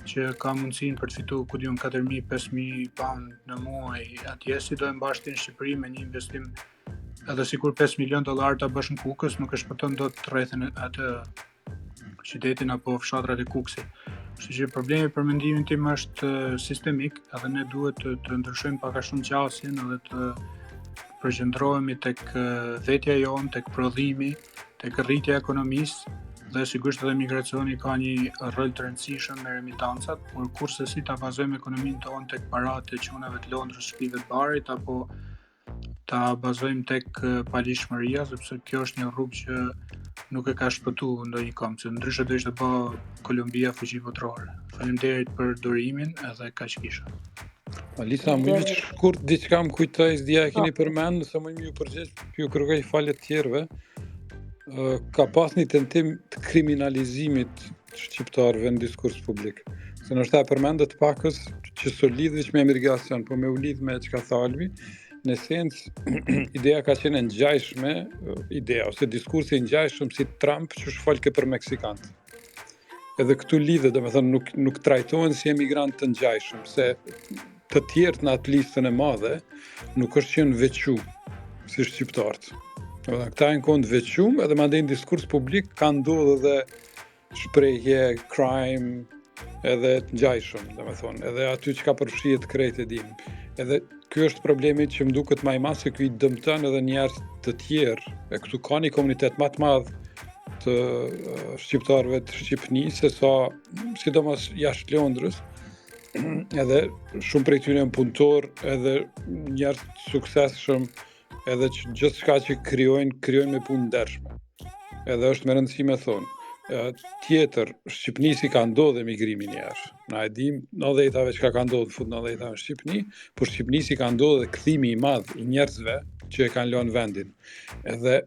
që ka mundësinë për të fituar 4.000-5.000 pound në muaj atje, si do e mbash ti në Shqipëri me një investim edhe sikur $5 milion ta bësh në Kukës, nuk e shpëton dot të rrethin atë qytetin apo fshatrat e Kuksit. Kështu që problemi për mendimin tim është sistemik, edhe ne duhet të ndryshojmë pak a shumë qasjen edhe të përqendrohemi tek vetja jonë, tek prodhimi, tek rritja e ekonomisë, dhe sigurisht edhe migracioni ka një rol të rëndësishëm me remitancat, por kurse si ta bazojmë ekonominë tonë tek paratë e çunave të Londrës, shtëpive të barit, apo ta bazojmë tek palishmëria, sepse kjo është një rrugë që nuk e ka shpëtu ndonjë këmbë, se ndryshe do ishte bë Kolumbia fuqi botërore. Faleminderit për durimin, edhe kaq kisha. Alisa, më një shkurt diçka më kujtoj, s'dia e keni përmend, nëse më ju përgjigj, ju kërkoj falje të tjerëve. Ka pas një tentim të kriminalizimit shqiptarëve në diskurs publik. Se nështë ta përmendet pakës që s'u lidh veç me emigracion, po me u lidh me çka tha Albi. Në esencë, ideja ka qenë ngjajshme, ose diskursi i ngjajshëm si Trump që shfol ke për meksikantë. Edhe këtu lidhet, domethënë nuk trajtohen si emigrant të ngjajshëm, se të tjerët në atë listën e madhe nuk është qenë veçu si shqiptarët. Këta janë kënd veçum, edhe mandej në diskurs publik ka ndodhur edhe shprehje, crime, edhe të ngjajshëm, domethënë, edhe aty që ka përfshihet krejt e dim. Edhe ky është problemi që më duket më i madh, se ky i dëmton edhe njerëz të tjerë. E këtu ka një komunitet më të madh të shqiptarëve të Shqipënisë, se sa sidomos jashtë Londrës, edhe shumë prej tyre janë punëtor, edhe njerëz të suksesshëm, edhe që gjithçka që krijojnë me punë ndershme. Edhe është me rëndësi me thonë. Tjetër, Shqipënisi ka ndodhur emigrimi njerëz. Na e dim 90-tave çka ka ndodhur fund 90-tave në Shqipëni, por Shqipënisi ka ndodhur dhe kthimi i madh i njerëzve që e kanë lënë vendin. Edhe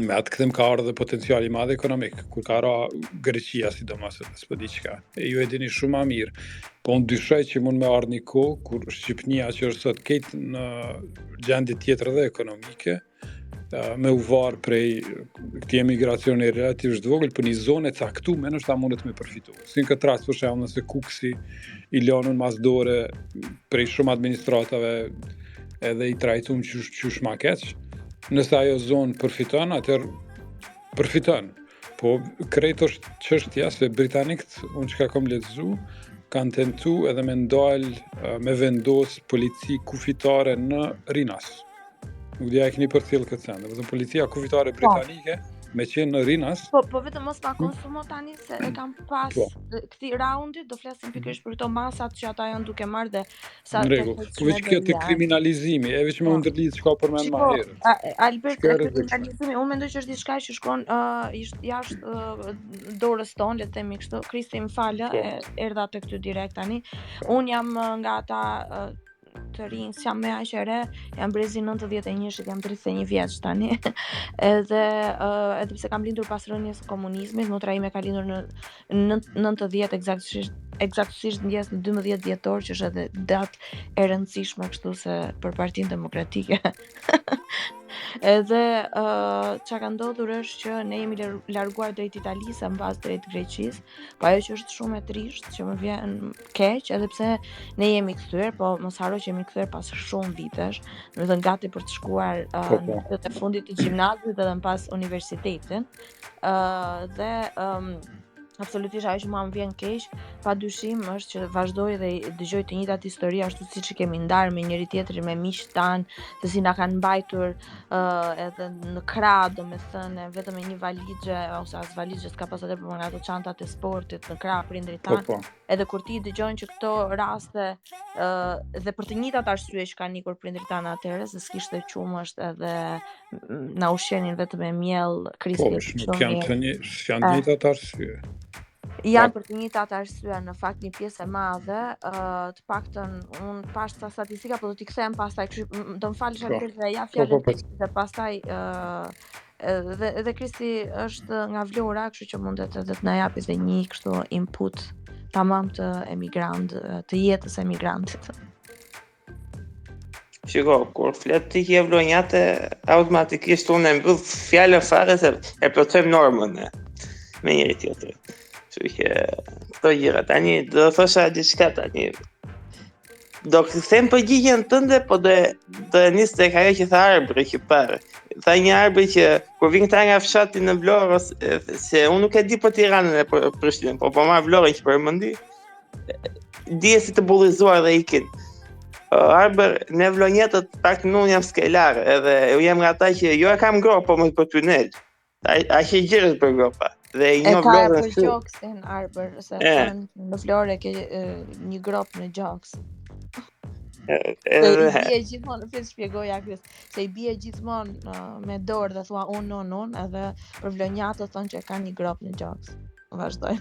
me atë kthim ka ardhur potencial i madh ekonomik, kur ka ra Greqia sidomos, s'po di çka. E ju e dini shumë më mirë. Po unë dyshoj që mund me ardhë një kohë kur Shqipënia që është sot keq në gjendje tjetër dhe ekonomike, me u varë prej këtij emigracioni relativisht vogël për një zonë e caktuar, nështë ta mundet me përfitu. Si në këtë rast për shembull nëse Kuksi i lanën masdore prej shumë administratave edhe i trajtuan qysh ma keq, nëse ajo zonë përfiton, atëherë përfiton. Po krejt është çështja se britanikët, unë çka kam lexuar, kanë tentu edhe me ndalë me vendos polici kufitare në Rinas. Nuk dhja e keni përcjell këtë sende, vetëm policia kufitare britanike me qenë në Rinas. Po vetëm mos ma konsumo tani se e kam pas këtij raundi, do flasim pikërisht për këto masat që ata janë duke marrë dhe sa në rregull. Po veç këtë kriminalizimi, e veç me u ndërlidh çka përmend më herët. Albert, kriminalizimi, unë mendoj që është diçka që shkon jashtë dorës tonë, le të themi kështu. Kristi më falë, erdha tek ty direkt tani. Unë jam nga ata të rinj, jam me aq e re, jam brezi 91-shit, jam 31 vjeç tani. Edhe pse kam lindur pas rënies së komunizmit, motra ime ka lindur në 90 eksaktësisht ndjes në 12 dhjetor, që është edhe datë e rëndësishme kështu se për Partinë Demokratike. Edhe çka ka ndodhur është që ne jemi larguar drejt Italisë mbas drejt Greqisë, po ajo që është shumë e trisht, që më vjen keq, edhe pse ne jemi kthyer, po mos haro që jemi kthyer pas shumë vitesh, domethënë gati për të shkuar në vitët e fundit të gjimnazit edhe më pas universitetin. Dhe absolutisht ajo që mua më vjen keq, padyshim është që vazhdoj dhe dëgjoj të njëjtat histori ashtu siç i kemi ndarë me njëri tjetrin, me miqtë tan, se si na kanë mbajtur edhe në krah, domethënë vetëm me një valizhe ose as valizhe s'ka pas atë për ato çantat e sportit në krah prindrit tan. Edhe kur ti dëgjon që këto raste dhe për të njëjtat arsye që kanë ikur prindrit tan atëherë, se s'kishte qumësht edhe na ushqenin vetëm me miell, kristi. Po, janë të njëjtat arsye. Janë për të njëjtat arsye në fakt një pjesë e madhe, të paktën unë pash ca statistika, po do t'i kthehem pastaj, do më falësh Albert dhe ja fjalën dhe pastaj dhe Kristi është nga Vlora, kështu që mundet edhe të na japi dhe një kështu input tamam të emigrant, të jetës emigrantit. Shiko, kur flet ti ke vlonjate, automatikisht unë e mbyll fjalën fare se e plotësojmë normën me njëri tjetrin. Kështu që këto gjëra tani do thosha diçka tani. Do them përgjigjen tënde, po do nis tek ajo që tha Arbri që parë. Tha një Arbri që kur vin këta nga fshati në Vlorë, se unë nuk e di për Tiranën e për Prishtinën, po marr Vlorën që përmendi, dije si të bullizuar dhe ikin. Arber, ne vlonjetët pak unë jam skelar, edhe u jam nga ata që jo e kam gropë, po më për tunel. A që gjirët për gropa. Dhe i një Vlorë në për gjoksin, Arber, se në Vlorë ke një gropë në gjoks. Se i bie gjithmonë, në fletë shpjegoja Kris, se i bie gjithmonë me dorë dhe thua unë, edhe për vlonjatët thonë që ka një gropë në gjoks. Vazhdoj.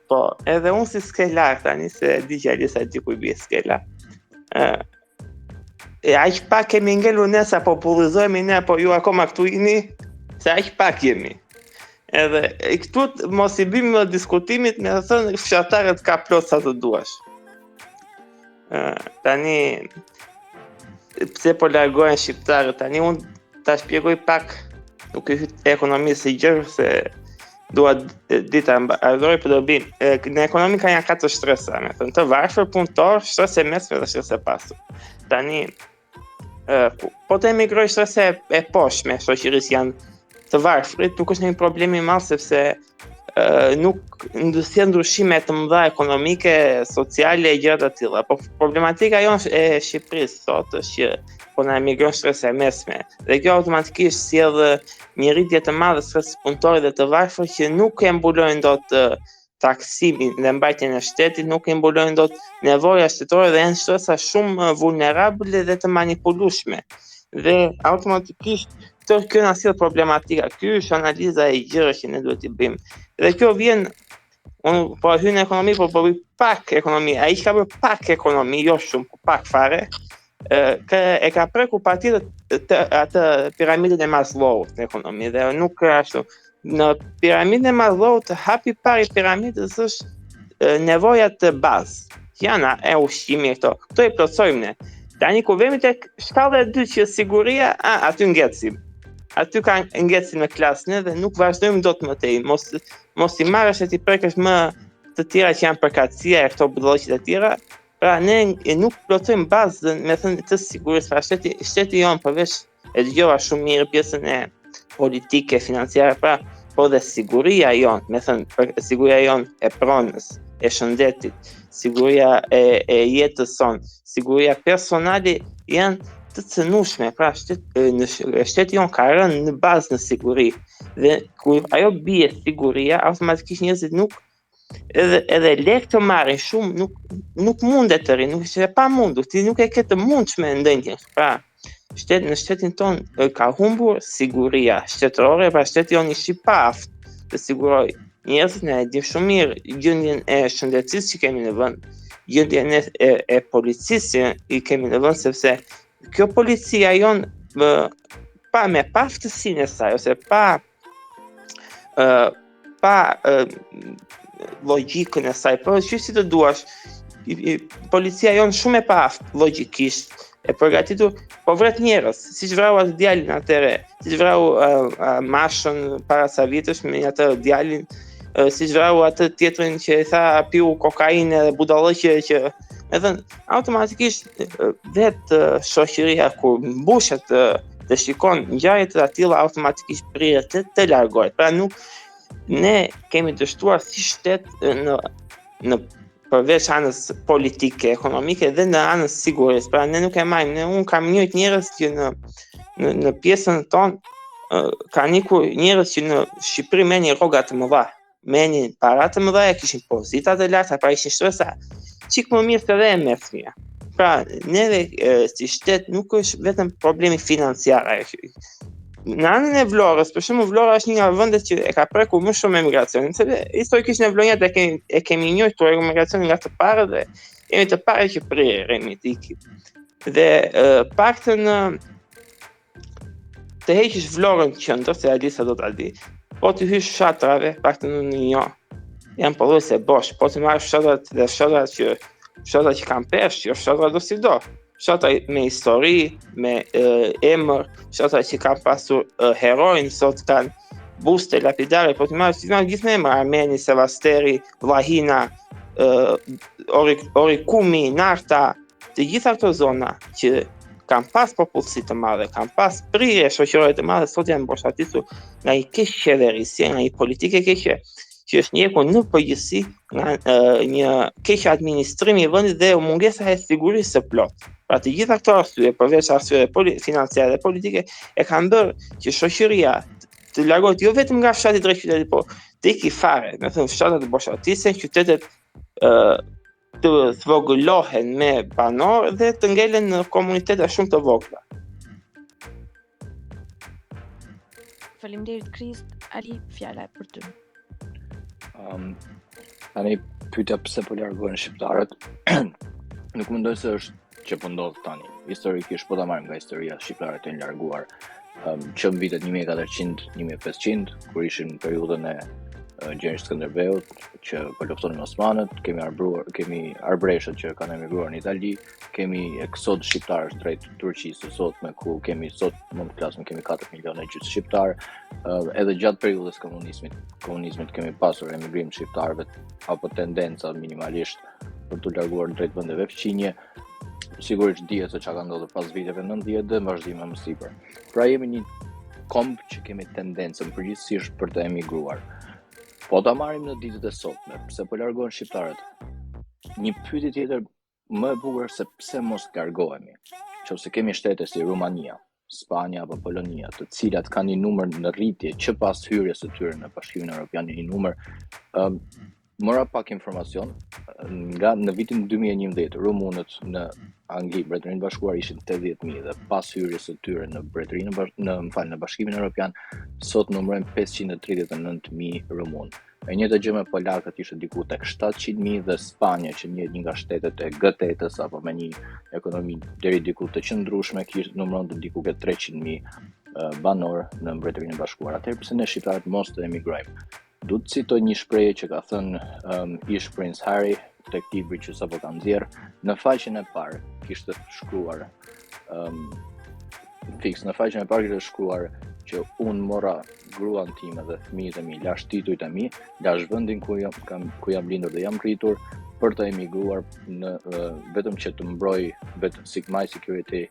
Po, edhe unë si skelar tani, se di që Alisa di ku i bie skelar. Aq pak kemi ngelur ne sa popullizojmë ne, po ju akoma këtu jeni, se aq pak jemi. Edhe këtu mos i bëjmë diskutimit me thënë fshatarët ka plot sa të duash. Tani pse po largohen shqiptarët, tani unë ta shpjegoj pak, nuk e hyt ekonomisë si gjë, se dua dita ardhore për dobin. Në ekonomi ka janë 4 shtresa, me thënë, të varfër, punëtor, shtres e mesme dhe shtres e pasur. Tani, po të emigroj shtres e poshtme, shoqërisë janë të varfrit, nuk është një problemi madh sepse nuk ndësjen ndryshime të mëdha ekonomike, sociale e gjëra të tilla. Po problematika jonë e Shqipërisë sot është që po na emigron shtres e mesme. Dhe kjo automatikisht sjell një rritje të madhe stres punëtorëve dhe të varfër që nuk e mbulojnë dot taksimin dhe mbajtjen e shtetit, nuk e mbulojnë dot nevoja shtetore dhe janë shtresa shumë vulnerabile dhe të manipulueshme. Dhe automatikisht kjo na sjell problematika. Ky është analiza e gjërave që ne duhet i bëjmë. Dhe kjo vjen, unë po hyn në ekonomi, po bëj pak ekonomi. Ai ka bërë pak ekonomi, jo shumë, po pak fare. E ka preku partitët atë piramidën e Maslow't në ekonomi dhe nuk ashtu. Në piramidën e Maslow't, hapi parë i piramidës është nevojat të bazë. Janë e ushqimi këto. Këto i plotësojmë ne. Tani ku vemi tek shkalla e dytë që siguria, aty ngecim. aty ka ngecin me klasën dhe nuk vazhdojmë dot më tej. Mos i marrësh e ti prekësh më të tjera që janë përkatësia e këto budallëqit e tjera. Pra ne nuk plotojmë bazën me thënë të sigurisë. Pra shteti jonë përveç e dëgjova shumë mirë pjesën e politike, financiare, pra po dhe siguria jonë, me thënë siguria jonë e pronës, e shëndetit, siguria e jetës sonë, siguria personale janë të cënushme, pra shteti jonë ka rënë në bazë në siguri, dhe kur ajo bie siguria, automatikisht njerëzit nuk edhe lekë të marrin shumë nuk mundet të rinë, nuk është e pamundur, ti nuk e ke të mundshme ndonjë. Pra, në shtetin ton ka humbur siguria shtetërore, pra shteti jonë ishi pa aftë të siguroj njerëzit. Ne e dim shumë mirë gjendjen e shëndetësisë që kemi në vend, gjendjen e policisë që i kemi në vend, sepse kjo policia jonë me paftësinë e saj ose pa logjikën e saj, po që si të duash, policia jonë shumë e paftë logjikisht e përgatitur, po vret njerëz, siç vrau atë djalin atëre, siç vrau mashën para sa vitesh me atë djalin, siç vrau atë tjetrin që i tha piu kokainë dhe budallëqe që, me thënë, automatikisht vetë shoqëria kur mbushet të shikon ngjarje të tilla automatikisht priret të largohet. Pra ne kemi dështuar si shtet në përveç anës politike, ekonomike dhe në anës sigurisë. Pra ne nuk e marrim, unë kam njëjt njerëz që në pjesën tonë kanë ikur njerëz që në Shqipëri merrnin rroga të mëdha, merrnin para të mëdha, kishin pozita të larta, pra ishin shtuesa çik më mirë se dhe e mesmja. Pra neve si shtet nuk është vetëm problemi financiar. Në anën e Vlorës, për shembull, Vlora është një nga vendet që e ka prekur më shumë emigracionin, sepse historikisht në Vlonjat e kemi njohur emigracionin nga të parë dhe jemi të parë që priremi të ikim. Dhe paktën të heqish Vlorën qendër, se Alisa do ta di, po të hysh fshatrave, paktën në një janë pothuajse bosh, po të marrësh fshatrat dhe fshatra që kanë peshë, jo fshatra do si do. Fshatra me histori, me emër, fshatra që kanë pasur herojnë, sot kanë buste lapidare, po të marrësh gjithë me emër, Armeni, Sevasteri, Vllahina, Orikumi, Narta, të gjitha këto zona që kanë pas popullsi të madhe, kanë pas prirje shoqërore të madhe, sot janë mboshatisur nga një keq qeverisje, nga një politike keqe, që është njekur në përgjithësi nga një keq administrim i vendit dhe mungesa e sigurisë së plotë. Pra të gjitha këto arsye, përveç arsyeve financiare dhe politike, e kanë bërë që shoqëria të largohet jo vetëm nga fshati drejt qytetit, po të iki fare, me thënë fshatat të boshatisen, qytetet të zvogëlohen me banorë dhe të ngelen në komunitete shumë të vogla. Faleminderit Krist, Ali, fjala e për ty. Tani pyetja pse po largohen shqiptarët, nuk mendoj se është që po ndodh tani. Historikisht po ta marrim nga historia, shqiptarët janë larguar që në vitet 1400-1500, kur ishin në periudhën e Gjergj Skënderbeut, që po luftonin osmanët, kemi arbreshët që kanë emigruar në Itali, kemi eksod shqiptarësh drejt Turqisë sotme, ku kemi sot mund të flasim kemi 4 milionë gjysmë shqiptar, edhe gjatë periudhës komunizmit kemi pasur emigrim shqiptarëve apo tendenca minimalisht për të larguar drejt vendeve fqinje. Sigurisht dihet se çka ka ndodhur pas viteve 90 dhe vazhdime më sipër. Pra jemi një komb që kemi tendencën përgjithsisht për të emigruar. Po ta marrim në ditët e sotme, pse po largohen shqiptarët? Një pyetje tjetër më e bukur se pse mos largohemi. Nëse kemi shtete si Rumania, Spanja apo Polonia, të cilat kanë një numër në rritje që pas hyrjes së tyre në Bashkimin Evropian, një numër mora pak informacion nga në vitin 2011 rumunët në Angli, Mbretërinë e Bashkuar ishin 80.000 dhe pas hyrjes së tyre në në Bashkimin Evropian sot numërojnë 539.000 rumun. E njëjta gjë me polakët ishte diku tek 700.000 dhe Spanja, që një nga shtetet e G8-s apo me një ekonomi deri diku të qëndrueshme, numëronte diku ke 300.000 banor në Mbretërinë e Bashkuar. Atëherë pse ne shqiptarët mos të emigrojmë? Du të citoj një shprehje që ka thënë ish Prince Harry tek libri që sapo ka nxjerr, në faqen e parë kishte shkruar që unë mora gruan time dhe fëmijët e mi, lash titujt e mi, lash vendin ku jam lindur dhe jam rritur, për të emigruar në vetëm që të mbroj vetëm my security,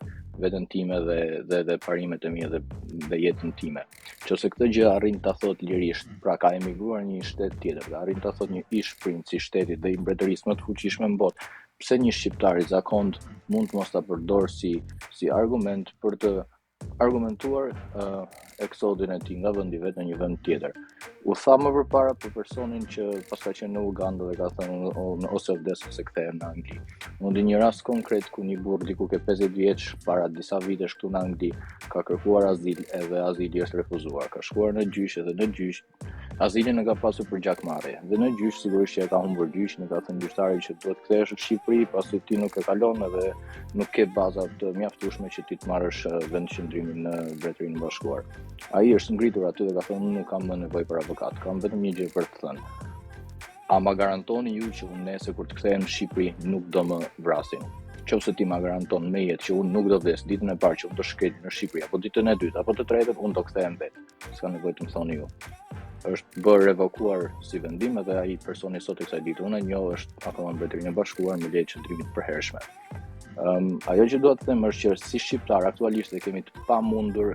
vetën time dhe parimet e mia dhe jetën time. Nëse këtë gjë arrin ta thot lirisht, pra ka emigruar në një shtet tjetër, dhe arrin ta thot një ish princ i shtetit dhe i mbretërisë më të fuqishme në botë, pse një shqiptar i zakont mund të mos ta përdor si argument për të argumentuar eksodin e tij nga vendi vet në një vend tjetër. U tha më përpara për personin që pas ka qenë në Uganda dhe ka thënë ose u vdes ose kthehem në Angli. Unë di një rast konkret ku një burr diku ke 50 vjeç para disa vitesh këtu në Angli ka kërkuar azil edhe azili është refuzuar. Ka shkuar në gjyq edhe në gjyq azilin e ka pasur për gjakmarrje. Dhe në gjyq sigurisht që e ka humbur gjyqin, e ka thënë gjyqtari që duhet kthehesh në Shqipëri pasi ti nuk e kalon edhe nuk ke baza të mjaftueshme që ti të marrësh vendqëndrimin në Mbretërinë e Bashkuar. Ai është ngritur aty dhe ka thënë nuk kam më nevojë për avokat, kam vetëm një gjë për të thënë. A ma garantoni ju që unë nesër kur të kthehem në Shqipëri nuk do më vrasin? Nëse ti ma garanton me jetë që unë nuk do vdes ditën e parë që unë do shkel në Shqipëri, apo ditën e dytë, apo të tretën, unë do kthehem vetë. S'ka nevojë të më thoni ju. Është bërë revokuar si vendim edhe ai personi sot e kësaj dite unë e njoh është akoma në Mbretërinë e Bashkuar me leje qëndrimit përhershme. Ajo që dua të them është që si shqiptar aktualisht e kemi të pamundur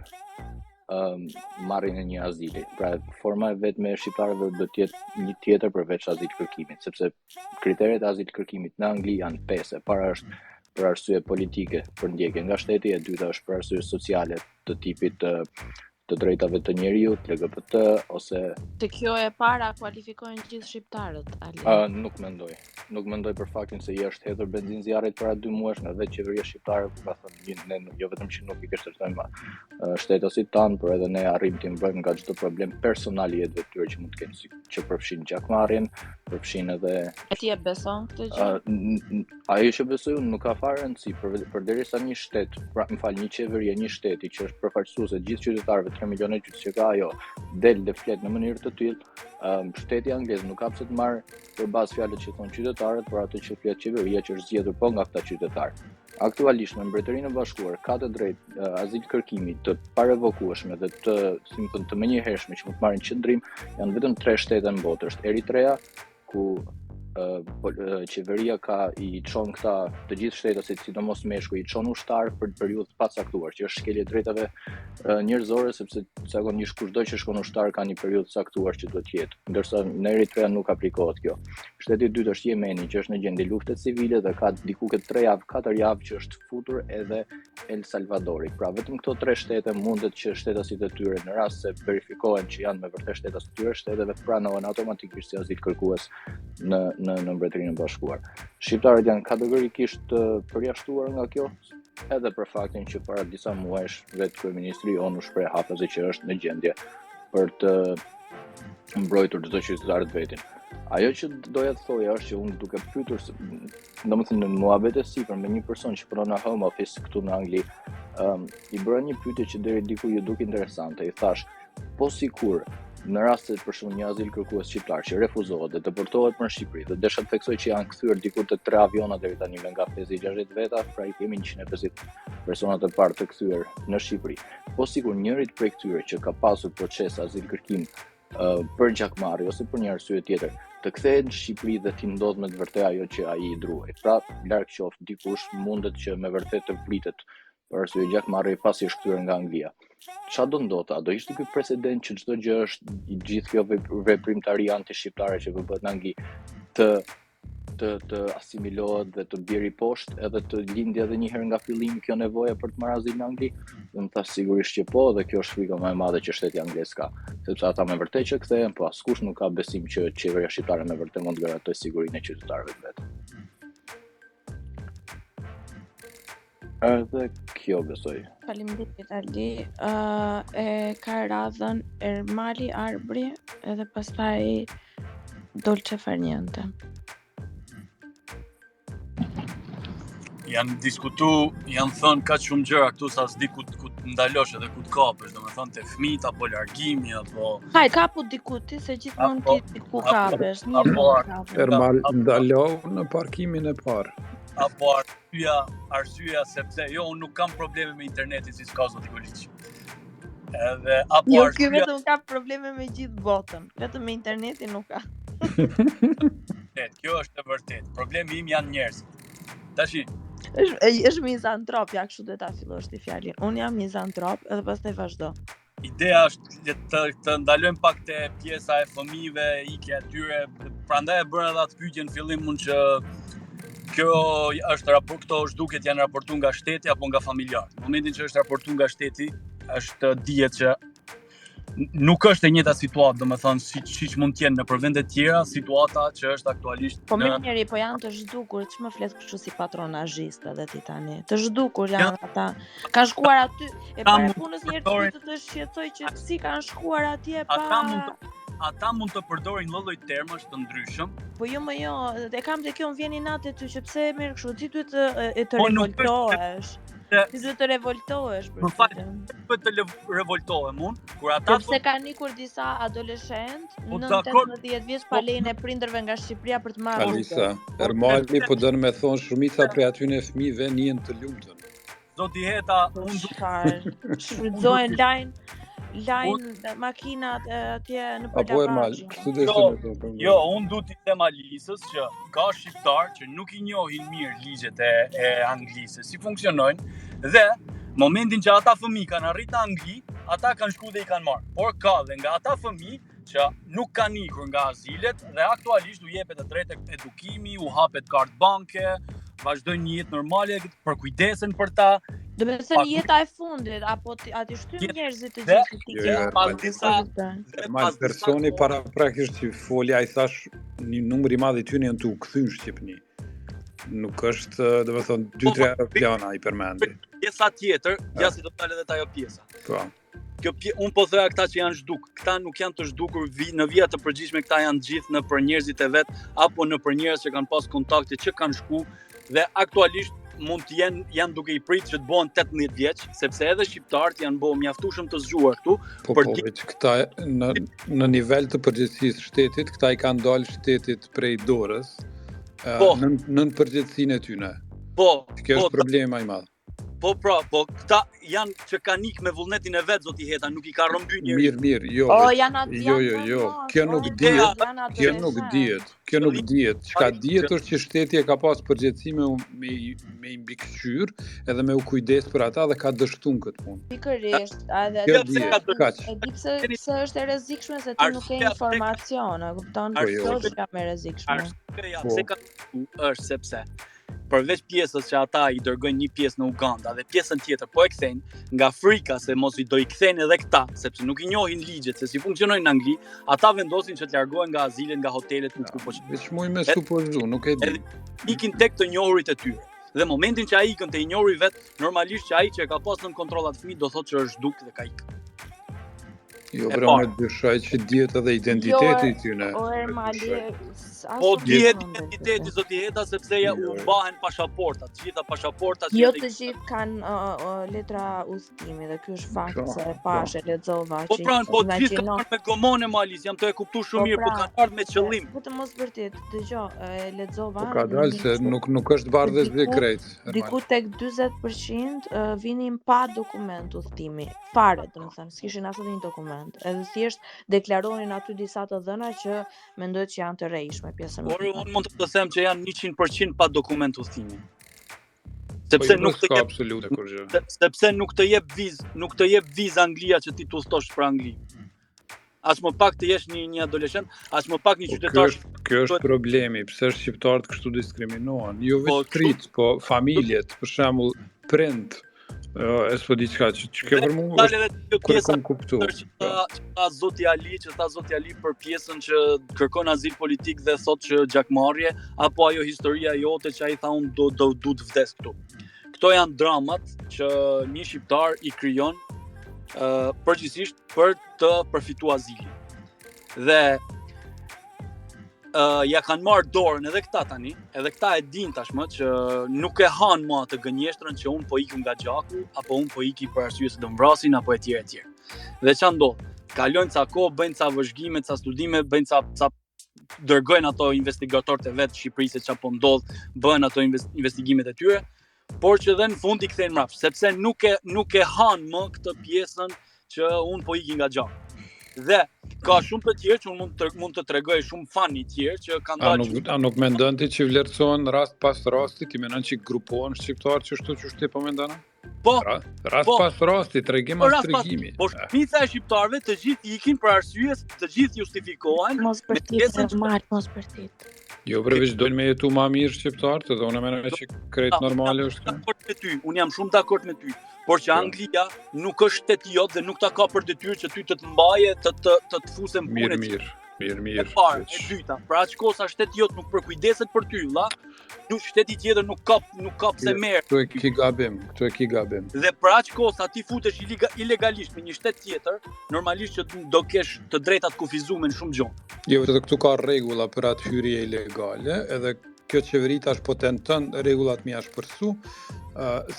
marrjen e një azili. Pra forma e vetme e shqiptarëve do të jetë një tjetër përveç azil kërkimit, sepse kriteret e azil kërkimit në Angli janë 5. Para është për arsye politike, për ndjekje nga shteti, e dyta është për arsye sociale të tipit të drejtave të njeriut, LGBT ose Te kjo e para kualifikojnë gjithë shqiptarët, Ali. Nuk mendoj për faktin se i është hedhur benzin zjarrit para 2 muajsh nga vetë qeveria shqiptare, ku ka thënë ne jo vetëm që nuk i kështërtojmë shtetosit tanë, por edhe ne arrim të mbrojmë nga çdo problem personal i jetëve të tyre që mund të kenë, që përfshin gjakmarrjen, përfshin edhe E ti e beson këtë gjë? Ajo që besoj unë nuk ka fare rëndësi, përderisa një shtet, një qeveri e një shteti që është përfaqësuese gjithë qytetarëve 3 milionë gjys që ka ajo, del dhe flet në mënyrë të tillë, shteti anglez nuk ka pse të marrë përbazë fjalët që thonë qytetarët, por atë që flet qeveria që është zgjedhur po nga këta qytetarë. Aktualisht në Mbretërinë e Bashkuar ka të drejtë azil kërkimit të parevokueshme dhe të menjëhershme që mund të marrin qëndrim janë vetëm 3 shtete në botë, është Eritrea, ku qeveria i çon këta të gjithë shtetasit, sidomos Meshku, i çon ushtar për periudhë të pacaktuar, që është shkelje drejtave njerëzore, sepse zakonisht kushdo që shkon ushtar ka një periudhë të caktuar që duhet jetë, ndërsa në Eritrea nuk aplikohet kjo. Shteti i dytë është Jemeni, që është në gjendje lufte civile dhe ka diku këtë 3 javë, 4 javë që është futur edhe El Salvadori. Pra vetëm këto 3 shtete mundet që shtetasit e tyre në rast se verifikohen që janë me vërtet shtetas të tyre, shteteve pranohen automatikisht si azil kërkues në Mbretërinë e Bashkuar. Shqiptarët janë kategorikisht të përjashtuar nga kjo, edhe për faktin që para disa muajsh vetë kryeministri Onu shpreh hafazi që është në gjendje për të mbrojtur çdo qytetar të vetin. Ajo që doja të thoja është që unë duke pyetur, domethënë në muhabete sipër me një person që punon në home office këtu në Angli, i bëra një pyetje që deri diku ju duk interesante. I thash, po sikur në rast se për shembull një azil kërkues shqiptar që refuzohet dhe deportohet në Shqipëri dhe desha të theksoj që janë kthyer diku te 3 aviona deri tani me nga 50-60 veta, pra i kemi 150 persona të parë të kthyer në Shqipëri. Po sikur njërit prej këtyre që ka pasur proces azil kërkim për gjakmarrje ose për një arsye tjetër, të kthehet në Shqipëri dhe t'i ndodh me të vërtetë ajo që ai i druaj. Pra, larg qoftë dikush mundet që me vërtet të vritet për arsye gjakmarrje pasi është kthyer nga Anglia. Çfarë do ndodhte? Do ishte ky precedent që çdo gjë është gjithë kjo veprimtari anti-shqiptare që bëhet në Angli të asimilohet dhe të bjerë poshtë edhe të lindë edhe një herë nga fillimi kjo nevoja për të marrë azil në Angli? Dhe më thash sigurisht që po, dhe kjo është frika më e madhe që shteti anglez ka, sepse ata me vërtet që kthehen, po askush nuk ka besim që qeveria shqiptare me vërtet mund të garantojë sigurinë e qytetarëve të vet. Edhe kjo besoj. Faleminderit Ali. E ka radhën Ermali Arbri edhe pastaj Dolce Farniente. Janë thënë kaq shumë gjëra këtu sa s'di ku të ndalosh edhe ku të kapesh, domethënë te fëmijët apo largimi apo Kapu diku ti se gjithmonë ti ku kapesh, Ermal ndalohu në parkimin e parë. Apo arsyeja sepse unë nuk kam probleme me internetin si s'ka zoti Goliç. Edhe apo Jo, ky vetëm ka probleme me gjithë botën, vetëm me internetin nuk ka. Kjo është e vërtet. Problemi im janë njerëzit. Tashi, është mizantrop, ja kështu do ta fillosh ti fjalin. Unë jam mizantrop edhe pastaj vazhdo. Ideja është të ndalojmë pak te pjesa e fëmijëve, ikja e tyre. Prandaj e bëra edhe atë pyetje në fillim mund që kjo është këto zhduket janë raportuar nga shteti apo nga familjarët. Në momentin që është raportuar nga shteti, është dihet që nuk është e njëjta situatë, domethënë siç mund të jenë në vende të tjera, situata që është aktualisht Po mirë njeri, po janë të zhdukur, ç'më flet kështu si patronazhist edhe ti tani. Të zhdukur janë ata. Kanë shkuar aty e para punës njerëzit të shqetësoj që si kanë shkuar atje pa ata mund të përdorin lloj termash të ndryshëm. Po jo, e kam te kjo më vjen natë ty që pse merr kështu, ti duhet të revoltohesh. Ti duhet të revoltohesh për këtë. Duhet të revoltohem unë, kur ata sepse kanë ikur disa adoleshent në 18 vjeç pa lejen e prindërve nga Shqipëria për të marrë. Alisa, Ermali po don me thon shumica prej atyre fëmijëve njihen të lumtur. Zoti Heta, unë shfrytëzohen lajn makinat atje në Apo Ermal, kështu do të thonë. Jo, unë duhet të them Alisës që ka shqiptar që nuk i njohin mirë ligjet e Anglisë, si funksionojnë dhe momentin që ata fëmijë kanë arritur në Angli, ata kanë shkuar dhe i kanë marrë. Por ka dhe nga ata fëmijë që nuk kanë ikur nga azilet dhe aktualisht u jepet e drejtë edukimi, u hapet kartë banke, vazhdojnë një jetë normale, përkujdesen për ta. Do të thënë jeta e fundit apo aty shtyn njerëzit të gjithë pas personi para praktikisht që folja ai thash një numër i madh i tyre janë të u kthyer në Shqipëri. Nuk është, domethënë 2-3 aeroplana i përmendi. Pjesa tjetër, ja si do të dalë edhe ajo pjesa. Po. Unë po thoya këta që janë zhduk, këta nuk janë të zhdukur në vija të përgjithshme, këta janë gjithë në për njerëzit e vet apo në për njerëz që kanë pas kontakte që kanë shku dhe aktualisht mund të janë duke i prit që të bëhen 18 vjeç, sepse edhe shqiptarët janë bëu mjaftueshëm të zgjuar këtu. Këta në nivel të përgjegjësisë shtetit, këta i kanë dalë shtetit prej dorës në përgjegjësinë e tyre. Kjo është problema i madh. Po, këta janë që kanë ikë me vullnetin e vet, zoti Heta, nuk i ka rrëmby njerëz. Mirë, jo. Jo. Kjo nuk dihet. Çka dihet është që shteti e ka pas përgjegjësi me i mbikëqyr edhe me u kujdes për ata dhe ka dështuar këtë punë. Pikërisht, edhe e di pse është e rrezikshme se ti nuk ke informacion, e kupton? Kjo është më e rrezikshme. Është sepse përveç pjesës që ata i dërgojnë një pjesë në Uganda dhe pjesën tjetër po e kthejnë nga frika se mos i do i kthejnë edhe këta, sepse nuk i njohin ligjet se si funksionojnë në Angli, ata vendosin që të largohen nga azilet, nga hotelet në ku po shkojnë. Veç muj me supozu, nuk e di. Ikin tek të njohurit e tyre. Dhe momentin që ai ikën te i njohuri vet, normalisht që ai që e ka pas nën kontrollat fëmijë do thotë që është zhduk dhe ka ikë. Jo, me dyshaj që dihet edhe identiteti i tyre. Po dihet identiteti zoti Heta sepse u mbahen pasaportat, të gjitha pasaportat. Jo të gjithë kanë letra udhëtimi dhe ky është fakt se e pash e lexova që. Po të gjithë kanë me gomone Malis, jam të e kuptuar shumë mirë, po kanë ardhur me qëllim. Vetëm mos vërtet, dëgjoj, e lexova. Po ka dalë se nuk është bardhës dhe krejt. Diku tek 40% vinin pa dokument udhëtimi. Fare, domethënë, s'kishin as një dokument. Edhe thjesht deklaronin aty disa të dhëna që mendojnë që janë të rrejshme pjesën. Por unë mund të them që janë 100% pa dokument udhëtimi. Sepse nuk të jep absolute kur gjë. Sepse nuk të jep vizë Anglia që ti të udhëtosh për Angli. As më pak të jesh një adoleshent, as më pak një qytetar. Kjo është problemi, pse shqiptarët kështu diskriminohen. Jo vetëm trit, po familjet, për shembull, prind. E s'po di çka që ke për mua kërkon kuptuar. Që zoti Ali për pjesën që kërkon azil politik dhe thotë që gjakmarrje apo ajo historia jote që ai tha unë do të vdes këtu. Këto janë dramat që një shqiptar i krijon përgjithsisht për të përfituar azilin. Dhe ja kanë marrë dorën edhe këta tani, edhe këta e din tashmë që nuk e han më atë gënjeshtrën që unë po iku nga gjaku, apo unë po iki për arsye se do mbrasin apo etj. Dhe ç'a ndodh? Kalojnë ca kohë, bëjnë ca vëzhgime, ca studime, bëjnë ca dërgojnë ato investigatorët e vet të Shqipërisë se ç'a po ndodh, bëhen ato investigimet e tyre, por që dhe në fund i kthejnë mbrapsht, sepse nuk e han më këtë pjesën që unë po iki nga gjaku. Dhe ka shumë të tjerë që unë mund të tregoj shumë fani tjerë që kanë dalë. A nuk mendon ti që vlerësohen rast pas rasti, ti mendon që grupohen shqiptarë që shtu që ti po mendon? Po. Rast pas rasti, tregim as tregimi. Po shumica e shqiptarëve të gjithë ikin për arsye, të gjithë justifikohen mos për ti. Jo, përveç dojnë me jetu ma mirë shqiptarët, dhe unë mendoj që krejt normale është. Unë jam shumë dakord me ty, por që Anglia nuk është shteti jot dhe nuk ta ka për detyrë që ty të mbaje, të të fusën punë. Mirë. E dyta, pra aq kohë sa shteti jot nuk përkujdeset për ty, nuk shteti tjetër nuk ka pse merr. Këtu e ki gabim. Dhe për aq kohë sa ti futesh ilegalisht me një shtet tjetër, normalisht që do kesh të drejtat kufizuar shumë gjonë. Jo, edhe këtu ka rregulla për atë hyrje ilegale, edhe kjo qeveri tash po tenton rregullat më shpërsu,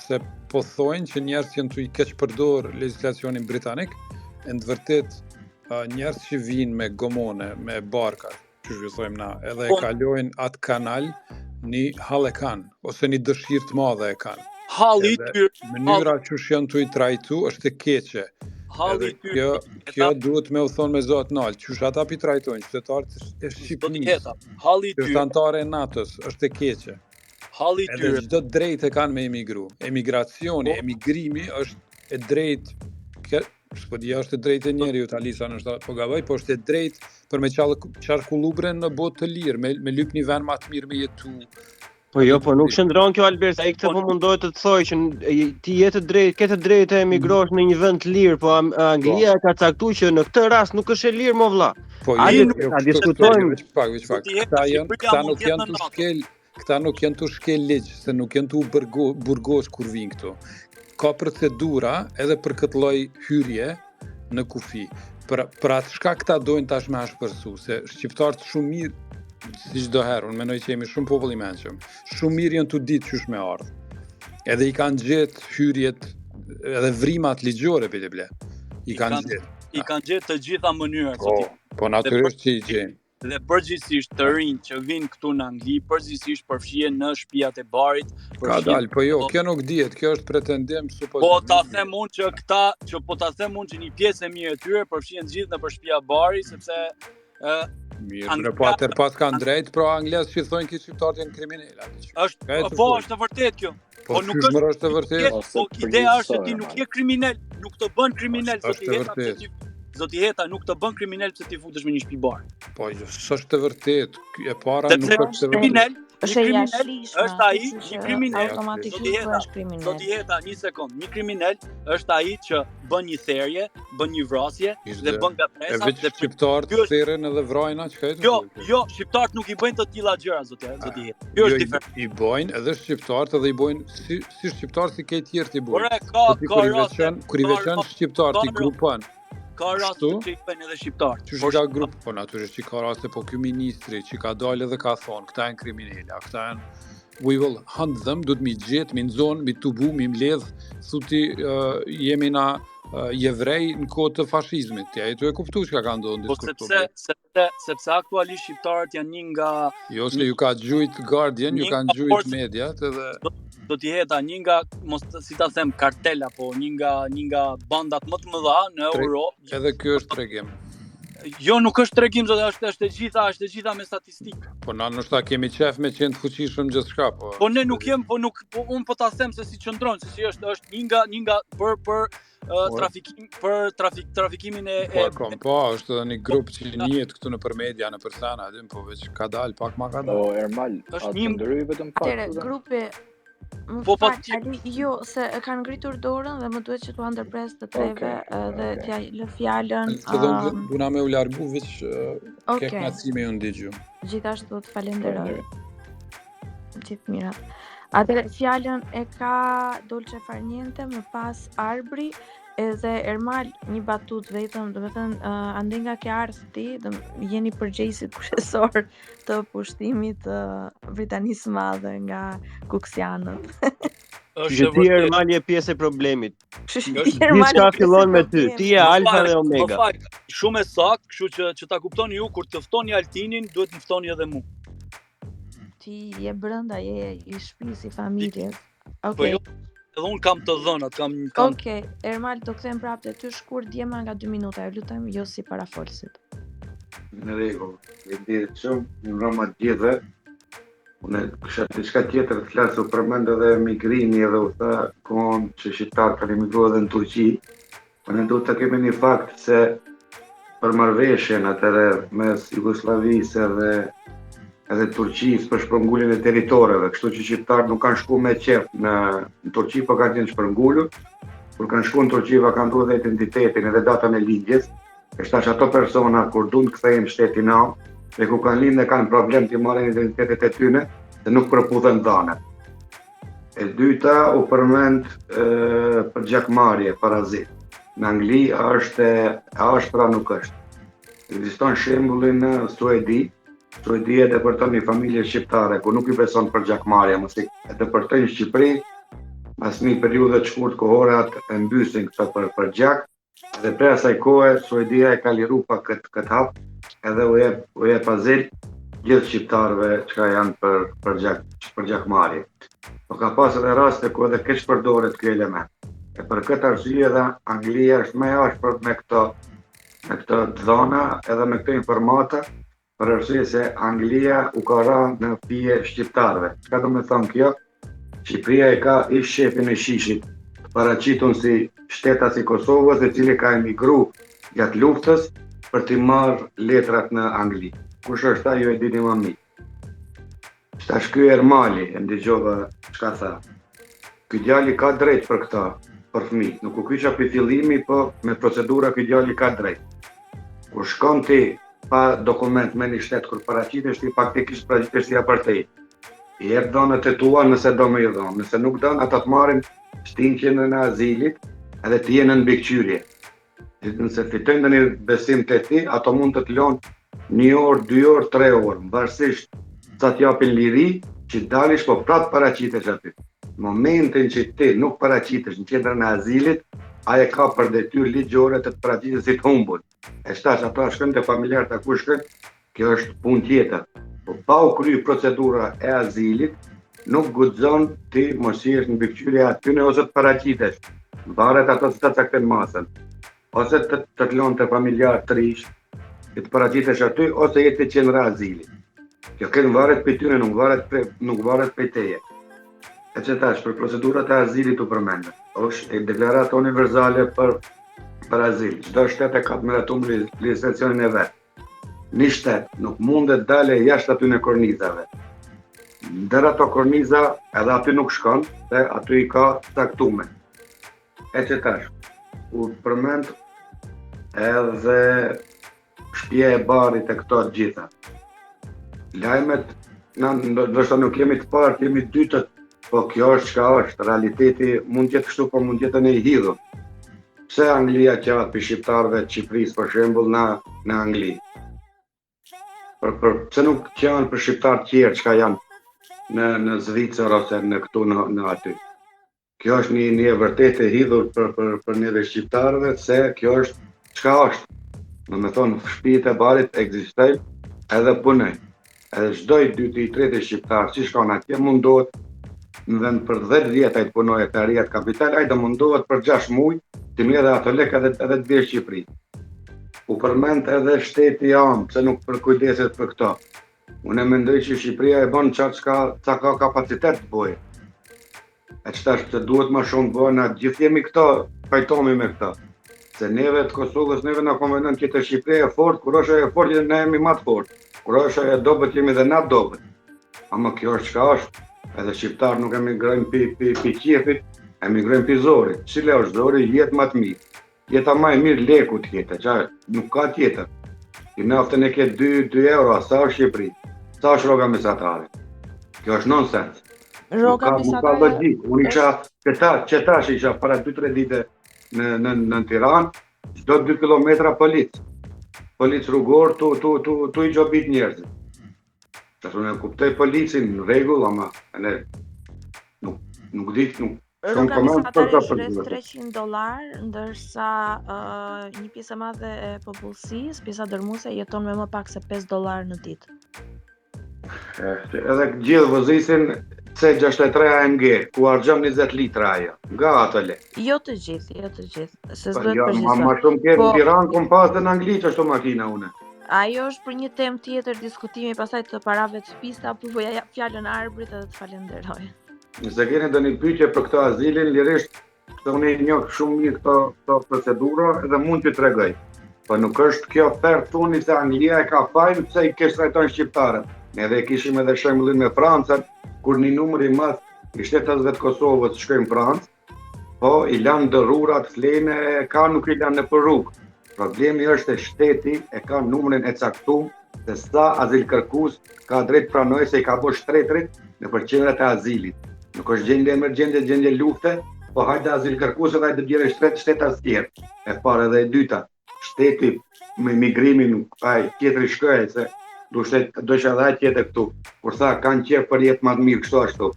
se po thojnë që njerëz që i keq përdor legjislacionin britanik, në të vërtetë njerëz që vinë me gomone, me barka, që thojmë na, edhe e kalojnë atë kanal, një hall e kanë, ose një dëshirë të madhe e kanë. Halli i tyre. Mënyra që janë të i trajtu është e keqe. Halli i tyre. Kjo duhet me u thonë me zot nalë, që ata pi trajtojnë, qytetarët e Shqipërisë, qytetarë e NATO-s, është e keqe. Halli i tyre. Edhe çdo drejtë e kanë me emigru. Emigracioni, emigrimi është e drejtë, s'po dia është e drejtë e njeriut, Alisa nështë po gaboj, po është e drejtë për me qarkullubren në botë të lirë, me lyp një vend më të mirë me jetu. Po nuk shëndron kjo Albert, ai këtë po mundohet të thojë që ti ke të drejtë të emigrosh në një vend të lirë, po Anglia ka caktuar që në këtë rast nuk është e lirë mo vlla. Po diskutojmë pak. Këta nuk janë të shkel ligj, se nuk janë të burgos kur vinë këtu. Ka procedura edhe për këtë lloj hyrje në kufi. Për atë shkak këta dojnë tash me shpërsu, se shqiptarët shumë mirë, si çdo herë, unë mendoj që jemi shumë popull i mençëm. Shumë mirë janë të ditë çysh me ardh. Edhe i kanë gjetë hyrjet edhe vrimat ligjore ble. I kanë gjetë të gjitha mënyrat. Po natyrisht që i gjejnë. Dhe përgjithsisht të rinj që vinë këtu në Angli, përgjithsisht përfshihen në shtëpiat e barit. Ka dalë, po jo, kjo nuk dihet, kjo është pretendim supozitiv. Po ta them unë që që një pjesë e mirë e tyre përfshihen gjithë nëpër shtëpia e barit, sepse mirë, po atër pas kanë drejt, pro Angles që thonë që shqiptarët janë kriminal. Është e vërtet kjo. Po nuk është e vërtet. Po ideja është se ti nuk je kriminal, nuk të bën kriminal, Zoti Heta nuk të bën kriminal pse ti futesh me një shtëpi bar. Po jo, s'është e vërtet. E para nuk është e vërtet. Është ai një kriminal. Zoti Heta, një sekond. Një kriminal është ai që bën një therrje, bën një vrasje dhe bën gatresa dhe shqiptarët therren edhe vrajnë çka e Jo, shqiptarët nuk i bëjnë të tilla gjëra, zoti Heta. Kjo është diferencë. I bëjnë edhe shqiptarët edhe i bëjnë si shqiptarët si ke tjerë ti bëjnë. Kur i veçon shqiptarët i grupon. Ka raste që i bëjnë edhe shqiptarë. Që ka grup, po natyrisht që ka raste, po ky ministri që ka dalë edhe ka thonë, këta janë kriminala, këta janë, we will hunt them, du të mi gjetë, mi nëzonë, mi tubu, mi mledh, thuti jemi na jevrej në kohë të fashizmit. Ja, e tu e kuptu që ka ndonë diskutuar. Po sepse aktualisht shqiptarët janë një nga... Jo, se ju ka gjujt Guardian, ju kanë gjujt mediat edhe... Do t'i heta një nga, si ta them, kartela, po një nga bandat më të mëdha në Europë. Edhe kjo është tregim. Jo, nuk është tregim, është e gjitha me statistikë. Po na nështë kemi qef me qenë të fuqishëm gjithçka, po. Po ne nuk jem, unë po ta them se si qëndron, se si është një nga për trafikimin e... Po, është edhe një grup që njihet këtu në për media, në persana, po veç ka dalë, pak ma ka dalë. Po, Ermal, atë ndërhyj vetëm pak. Atere, grupi... Jo, se kanë ngritur dorën dhe më duhet që t'u ndërpres të treve dhe t'ja lë fjalën. Duna me u largu veç ke knacime ju ndigju. Gjithashtu të falenderoj. Gjithë mirat. Atëre, fjalën e ka Dolce Farniente, më pas Arbri, edhe Ermal një batut vetëm, do të thënë ande nga ke ardhur ti, jeni përgjegjësit kryesor të pushtimit Britanisë së Madhe nga Kuksianët. Që ti Ermal je pjesë e problemit. Gjithçka fillon me ty. Ti je alfa dhe omega. Shumë e saktë, kështu që ta kuptoni ju, kur të ftoni Altinin, duhet të ftoni edhe mua. Ti je brenda, je i shtëpisë, i familjes. Okej. Edhe unë kam të dhënat, kam Okej, Ermal, do kthehem prapë te ty shkurt djema nga 2 minuta, ju lutem, jo si parafolsit. Në rregull, faleminderit shumë, në Roma të gjithëve. Unë kisha diçka tjetër të flas, u përmend edhe migrimi edhe u tha kohën që shqiptarët kanë emigruar edhe në Turqi. Ne duhet të kemi një fakt se për marrëveshjen atëherë mes Jugosllavisë edhe Turqisë për shpërnguljen e territoreve, kështu që shqiptarët nuk kanë shkuar me qef në Turqi, por kanë qenë shpërngulur. Kur kanë shkuar në Turqi, kanë duhet dhe identitetin edhe datën e lindjes. Është që ato persona kur duan të kthehen në shtetin nam, dhe ku kanë lindë kanë problem të marrin identitetet e tyre, se nuk përputhen dhanet. E dyta u përmend për gjakmarrje, parazit. Në Angli është pra nuk është. Ekziston shembulli në Suedi. Suedia depërton një familje shqiptare ku nuk i beson për gjakmarrje, mos i depërtojnë në Shqipëri, pas një periudhë të shkurtë kohore atë e mbysin këto për gjak, dhe për asaj kohe Suedia e ka liru pa këtë hap, edhe u jep azil gjithë shqiptarëve që janë për gjakmarrje. Po ka pas edhe raste ku edhe keq përdoret ky element. E për këtë arsye edhe Anglia është më e ashpër me këto dhëna edhe me këto informata, për arsye se Anglia u ka rënë në fije shqiptarëve. Çka do të thonë kjo? Shqipëria e ka ish shefin e shishit, paraqitur si shtetas i Kosovës, i cili ka emigruar gjatë luftës për të marrë letrat në Angli. Kush është ai, ju e dini më mirë. Tash ky Ermali, e ndëgjova çka tha. Ky djali ka drejt për këtë, për fëmijët. Nuk u kyqa për fillimi, po me procedura ky djali ka drejt. Kur shkon ti pa dokument me një shtet kur paraqitesh, ti faktikisht paraqitesh si apartheid. I jep dhënat e tua nëse do me i dhënë. Nëse nuk don, ata të marrin shtinqjen në azilit edhe të jenë në mbikëqyrje. Nëse fitojnë në një besim të ti, ato mund të lënë 1 orë, 2 orë, 3 orë, varësisht sa të japin liri, që dalish po prapë paraqitesh aty. Në momentin që ti nuk paraqitesh në qendrën e azilit, ai ka për detyrë ligjore të paraqitesh si të humbur. E shtash ato shkojnë te familjarët ku shkojnë, kjo është punë tjetër. Po pa u kry procedura e azilit, nuk guxon ti mos jesh në mbikëqyrje aty ose të paraqitesh. Varet ato që të caktojnë masën. Ose të lënë te familjarë të rish, të paraqitesh aty ose jetë te qendra e azilit. Kjo kënë varet për tyre, nuk varet për teje. E që tash, për procedurat e azilit u përmendën. Është e deklarata universale për azil. Çdo shtet e ka të miratuar legjislacionin e vet. Një shtet nuk mundet dale jashtë aty në kornizave. Ndër ato korniza edhe aty nuk shkon, dhe aty i ka caktuar. E që tash, u përmend edhe shtëpia e barit e këto të gjitha. Lajmet, ndoshta nuk jemi të parë, jemi të dytët, po kjo është çka është, realiteti mund të jetë kështu, po mund të jetë në i hidhur. Pse Anglia qatë për shqiptarëve të Shqipërisë, për shembull, në Angli? Pse nuk qanë për shqiptarë tjerë që janë në Zvicër ose në këtu në aty? Kjo është një e vërtet e hidhur për neve shqiptarëve, se kjo është çka është. Në me thonë, shtëpitë e barit ekzistojnë edhe punojnë. Edhe çdo i dyti i treti shqiptar që shkon atje mundohet në vend për 10 vjet ai të punojë të arrijë kapital, ai do mundohet për 6 muaj të merrë ato lekë edhe të vijë në Shqipëri. U përmend edhe shteti jam, pse nuk përkujdeset për këto. Unë mendoj që Shqipëria e bën çka ka kapacitet të bëjë. E çtash që duhet më shumë bëhen, na gjithë jemi këto, pajtohemi me këto. Se neve të Kosovës, neve na konvenon që të Shqipëria e fortë, kur është e fortë ne jemi më të fortë. Kur është e dobët jemi dhe na dobët. Ama kjo është çka është. Edhe shqiptarë nuk emigrojnë pi qefit, emigrojnë pi zorit. Cile është zori, jetë më të mirë. Jeta më e mirë leku të jetë, që nuk ka tjetër. I naftën e ke 2 euro, sa është Shqipëri, sa është rroga mesatare. Kjo është nonsens. Rroga mesatare. Unë isha para 2-3 dite në Tiranë, çdo 2 kilometra polic rrugor tu i gjobit njerëzit. Unë e kuptoj policin në rregull, ama nuk di, rroga mesatare është rreth $300, ndërsa një pjesë e madhe e popullsisë, pjesa dërmuese, jeton me më pak se $5 në ditë. Edhe gjithë vëzisin C63 AMG, ku argjon 20 litra ajo. Nga ato le. Jo të gjithë, se s'duhet Jo, përgjithësoj. ma shumë ke në Po, Tiranë, kom pas dhe në Angli që ashtu makina une. ajo është për një temë tjetër diskutimi pasaj të parave të pista, po ja fjalën Arbrit edhe të falenderoj. Nëse keni ndonjë pyetje për këtë azilin, lirisht, se unë i njoh shumë mirë këto procedura edhe mund t'ju tregoj. Po nuk është kjo fair thoni se Anglia e ka fajin pse i kesh trajton shqiptarët. Ne edhe kishim edhe shembullin me Francën, kur një numër i madh i shtetësve të Kosovës shkojnë në Francë, po i lanë dërurat, flene, nuk i lanë në për rrugë. Problemi është se shteti e ka numrin e caktuar se sa azil kërkues ka drejt pranoj se i ka bërë shtretrit në përqendrat e azilit. Nuk është gjendje emergjente, gjendje lufte, po hajde azil kërkues edhe hajde bjerë shtetas tjerë. E para edhe e dyta, shteti me migrimin, tjetri shkoj se do që edhe tjetër këtu, kur tha kanë qef për jetë më të mirë kështu ashtu.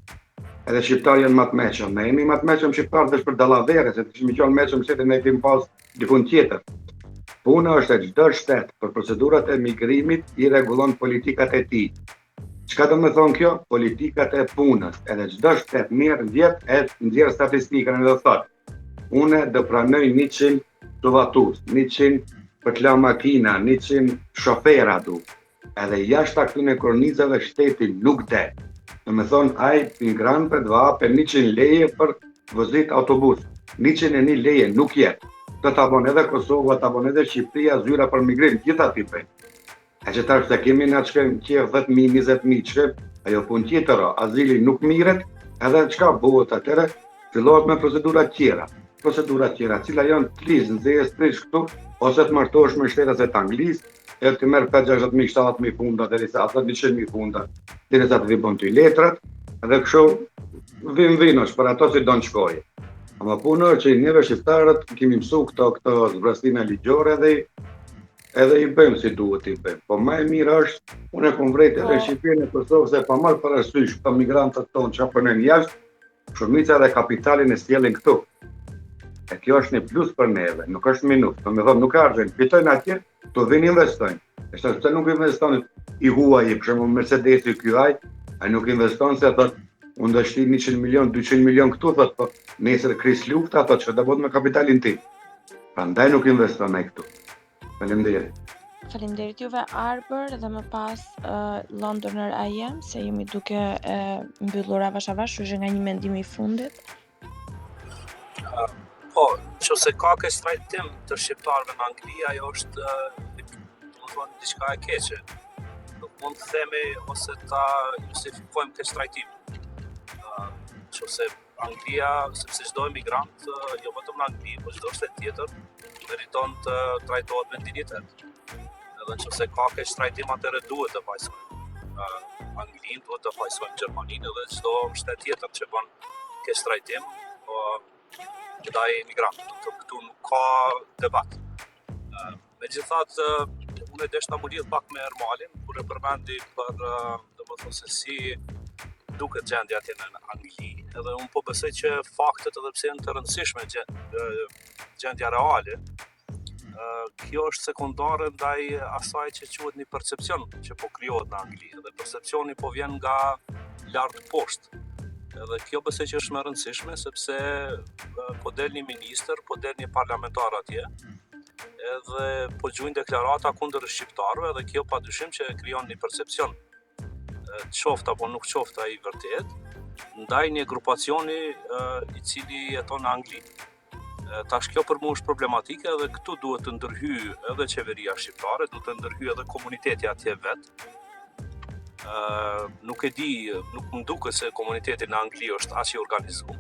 Edhe shqiptarë janë më të mëshëm. Ne jemi më të mëshëm shqiptarë dhe për dallavere, se të kishim qenë mëshëm shtetin ne kemi pas dikun tjetër. Puna është se çdo shtet për procedurat e migrimit i rregullon politikat e tij. Çka do të thonë kjo? Politikat e punës. Edhe çdo shtet merr vjet e nxjerr statistikën dhe thotë: unë do pranoj 100 tuvatus, 100 për të la makina, 100 shofera du. Edhe jashtë këtyre kornizave shteti nuk del. Do me thonë, ai migrant për të hape 100 leje për vozit autobus. 101 leje nuk jetë. Të abon edhe Kosova, të abon edhe Shqipëria, zyra për migrim, gjitha t'i bëjnë. E që tash se kemi nga qëkem qef 10.000, 20.000 qëkem, ajo pun tjetëra, azili nuk miret, edhe qka bëhet atyre, fillohet me procedura tjera. Procedura tjera, cila janë t'liz, nëzjes trish këtu, ose të martosh me shtetas e të Anglisë, e të merë 5-60.000, 70.000 funda, dhe risa 100.000 funda, dhe risa të vibon të i letrat, edhe kështu vinosh për ato si do në shkoje. Ama punë që i njëve shqiptarët kemi mësu këto zbrastina ligjore edhe i bëjmë si duhet i bëjmë. Po më e mirë është, unë e kom vrejt edhe Shqipërinë e Kosovës se pa marrë parasysh këto migrantët tonë që punojnë jashtë, shumica dhe kapitalin e sjellin këtu. E kjo është një plus për neve, nuk është minus. Do me thonë, nuk argjën, fitojnë atje, të vinë investojnë. E shtë pëse nuk investojnë i huaj, për shembull Mercedesi QI, ai nuk investojnë se thotë, unë do shti 100 milion, 200 milion këtu, thotë, po nesër kris lufta, thotë që do bëhet me kapitalin tim. Prandaj nuk investojnë ai këtu. Faleminderit. Faleminderit juve Arbër dhe më pas Londoner IM, se jemi duke mbyllur avash avash, është nga një mendim i fundit. Po, që se ka kësë trajtim të shqiptarëve në Angli, ajo është diçka e keqe. Nuk mund të themi ose ta justifikojmë kësë trajtim. Që se Anglia, sepse çdo emigrant, jo vetëm në Angli, po çdo shtet tjetër, meriton të trajtohet me dignitet. Edhe nëse ka kësë trajtim, atëherë duhet të pajsojmë Anglinë, duhet të pajsojmë Gjermaninë edhe çdo shtet tjetër që bën kësë trajtim, ndaj imigrantëve. Këtu nuk ka debat. Megjithatë, unë desh ta lidh pak me Ermalin, kur e përmendi për domethënë se si duket gjendja atje në Angli. Edhe unë po besoj që faktet edhe pse janë të rëndësishme gjendja reale, kjo është sekondare ndaj asaj që quhet një percepcion që po krijohet në Angli. Edhe percepcioni po vjen nga lart poshtë. Edhe kjo besoj që është më rëndësishme sepse po del një ministër, po del një parlamentar atje, edhe po gjujnë deklarata kundër shqiptarëve dhe kjo padyshim që krijon një percepcion, qoftë apo nuk qoftë ai vërtet, ndaj një grupacioni i cili jeton në Angli. Tash kjo për mua është problematike edhe këtu duhet të ndërhyjë edhe qeveria shqiptare, duhet të ndërhyjë edhe komuniteti atje vet. Nuk e di, nuk më duket se komuniteti në Angli është aq i organizuar.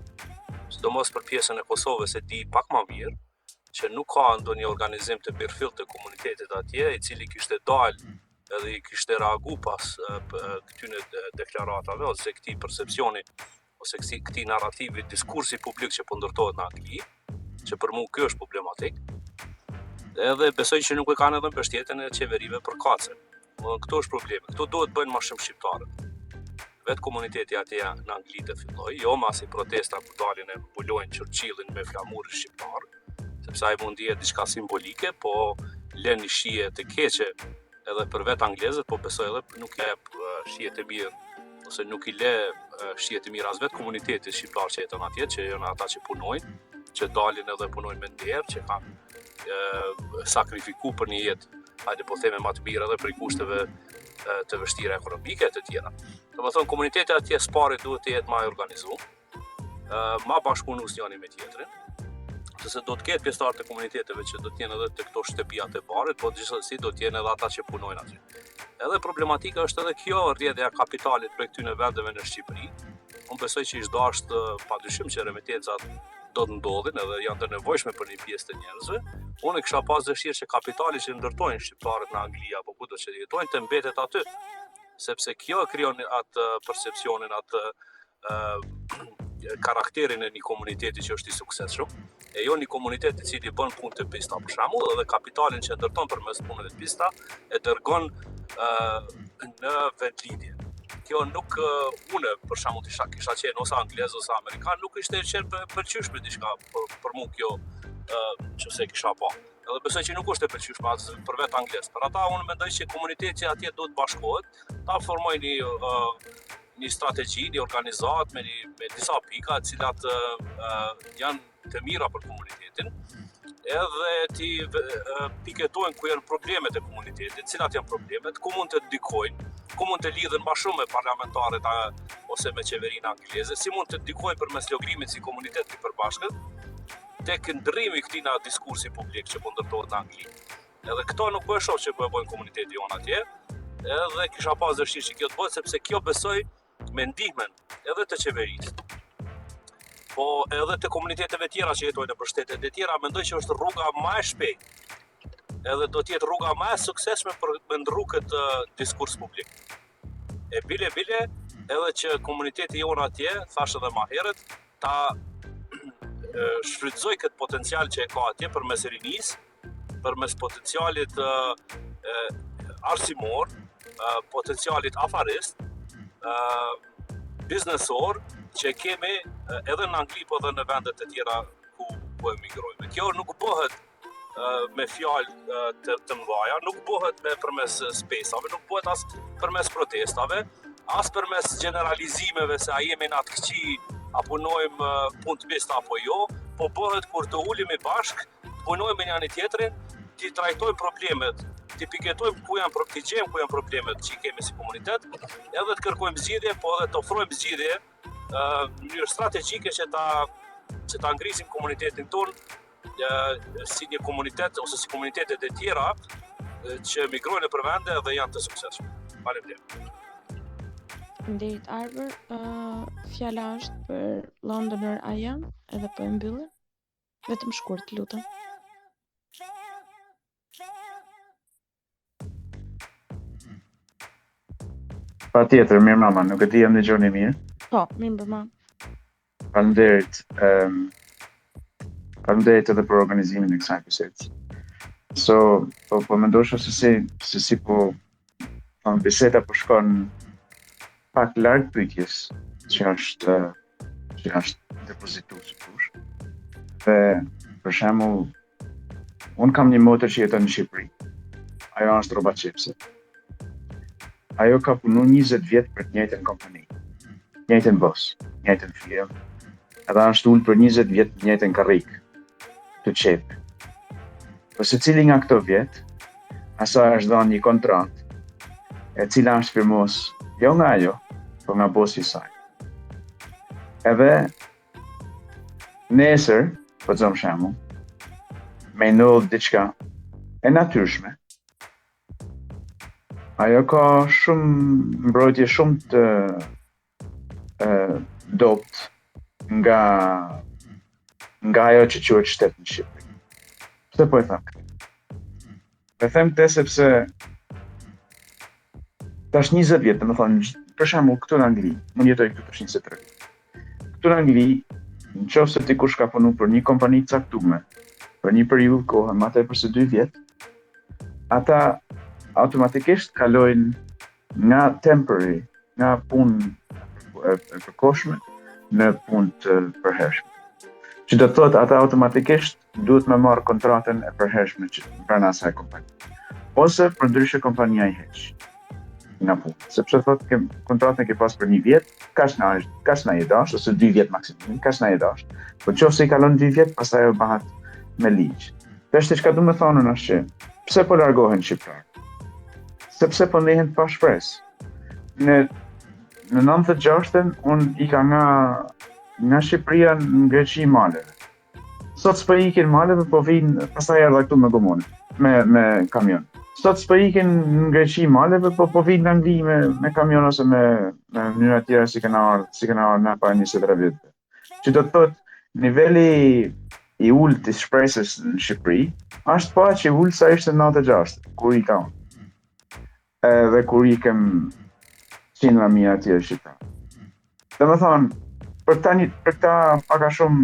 Sidomos për pjesën e Kosovës e di pak më mirë, që nuk ka ndonjë organizim të birfill të komunitetit atje, i cili kishte dalë edhe i kishte reagu pas këtyne deklaratave, ose këtij percepcioni, ose këtij narrativi, diskursi publik që po ndërtohet në Angli, që për mua kjo është problematik. Edhe besoj që nuk e kanë edhe mbështetjen e qeverive përkatëse. Këto është problemi. Këto duhet bëjnë më shumë shqiptarët. Vetë komuniteti atje në Angli të filloj, jo masi protesta ku dalin e mbulojnë Churchillin me flamurë shqiptar, sepse ai mund jetë diçka simbolike, po lën një shije të keqe edhe për vetë anglezët, po besoj edhe nuk jep shije të mirë ose nuk i le shihet i miras vetë komuniteti shqiptar që jeton atje, që janë ata që punojnë, që dalin edhe punojnë me nder, që kanë sakrifiku për një jetë, hajde po theme më të mirë edhe për kushteve të vështira ekonomike të tjera. Domethënë komuniteti atje sparit duhet të jetë më i organizuar, më bashkëpunues njëri me tjetrin, se do të ketë pjesëtarë të komuniteteve që do të jenë edhe të këto shtëpijat e barit, po gjithsesi do të jenë edhe ata që punojnë atje. Edhe problematika është edhe kjo rrjedhja e kapitalit për këtyre vendeve në Shqipëri. Unë besoj që ishte dashur padyshim që remetencat do të ndodhin edhe janë të nevojshme për një pjesë të njerëzve. Unë kisha pas dëshirë që kapitali që ndërtojnë shqiptarët në Angli apo kudo që jetojnë të mbetet aty, sepse kjo krijon atë percepcionin, atë karakterin e një komuniteti që është i suksesshëm, e jo një komunitet i cili bën punë të pista për shembull, edhe kapitalin që ndërton përmes punëve të pista e dërgon në vendlidhje. Kjo nuk une për shembull kisha qenë ose anglez ose amerikan, nuk ishte qenë pëlqyeshme diçka për mua kjo nëse kisha pa. Edhe besoj që nuk është e pëlqyeshme për vetë anglez. Për ata unë mendoj që komuniteti atje duhet të bashkohet, ta formojë një strategji, një organizat me disa pika të cilat janë të mira për komunitetin, edhe ti piketojnë ku janë problemet e komunitetit, cilat janë problemet, ku mund të ndikojnë, ku mund të lidhen më shumë me parlamentarët ose me qeverinë angleze, si mund të ndikojnë përmes logrimit si komunitet i përbashkët, tek ndrrimi i këtij diskursi publik që po ndërtohet në Angli. Edhe këto nuk po e shoh që po e bojnë komuniteti jon atje, edhe kisha pas dëshirë që kjo të bëhet sepse kjo besoj me ndihmën edhe të qeverisë, po edhe të komuniteteve tjera që jetojnë në shtetet e tjera, mendoj që është rruga më e shpejtë, edhe do të jetë rruga më e suksesshme për të ndrruar këtë diskurs publik. E bile edhe që komuniteti jon atje, thash edhe më herët, ta shfrytëzoj këtë potencial që e ka atje përmes rinisë, përmes potencialit arsimor, potencialit afarist, biznesor, që kemi edhe në Angli, po edhe në vendet e tjera ku emigrojme. Kjo nuk bëhet me fjalë të mëdha, nuk bëhet përmes spesave, nuk bëhet as përmes protestave, as përmes generalizimeve se a jemi në atë këqi, a punojmë punë të pista apo jo, po bëhet kur të ulemi bashk, punojmë me njëri tjetrin, ti trajtojmë problemet, ti piketojmë ku janë problemet që i kemi si komunitet, edhe të kërkojmë zgjidhje, po edhe të ofrojmë zgjidhje në mënyrë strategjike që ta ngrisim komunitetin tonë si një komunitet ose si komunitetet e tjera që migrojnë për vende dhe janë të suksesshme. Faleminderit. Faleminderit Arber. Fjala është për Londoner Ajan, edhe po e mbyllim. Vetëm shkurt, lutem. Patjetër, mirë mama, nuk e di jam dëgjoni mirë. Po, mirë mama. Faleminderit. Faleminderit edhe për organizimin e kësaj bisede. Po mendosha se si po biseda po shkon pak larg pyetjes që është depozituar sigurisht. Dhe për shembull, unë kam një motër që jeton në Shqipëri. Ajo është Roba Çepse. Ajo ka punu 20 vjet për të njëjtën kompani, njëjtën boss, njëjtën firmë, edhe është ullë për 20 vjet të njëjtën karrik, të qepë. Po secili nga këto vjet, asaj është dhënë një kontratë, e cila është firmos jo nga ajo, po nga bossi i saj. Edhe nesër, po të zëmë shembull, me ndodh diçka e natyrshme. Ajo ka shumë mbrojtje shumë të dopt nga ajo që quhet shtet në Shqipëri. Pse po e them këtë? E them këtë sepse tash 20 vjet, domethënë, për shembull këtu në Angli, unë jetoj këtu për 23 vjet. Këtu në Angli, nëse ti kush ka punuar për një kompani të caktuar për një periudhë kohë më tepër se 2 vjet, ata automatikisht kalojnë nga temporary, nga punë e përkohshme në punë të përhershme. Që do të thotë ata automatikisht duhet me marrë kontratën e përhershme që pranë asaj kompanie. Ose përndryshe kompania i heq. nga punë. Sepse thotë kontratën ke pas për 1 vjet, kaq na e dash ose 2 vjet maksimum, kaq na e dash. Po nëse i kalon 2 vjet, pastaj ajo bëhet me ligj. Është çka duhet të thonë është që pse po largohen shqiptarët? Sepse po ndehen pa shpresë. Në 96-ën unë ika nga Shqipëria në Greqi maleve. Sot s'po ikin maleve, po vinë pastaj erdha këtu me gomone, me kamion. Sot s'po ikin në Greqi maleve, po vinë në Angli me kamion ose me mënyra tjera si kena ardhur na para 23 viteve. Që do të thotë niveli i ulët i shpresës në Shqipëri është pa që ulë sa ishte në 96, kur i ka unë. Dhe kur i kem qindra mija tjerë shqiptarë. Dhe më thonë, për këta paka shumë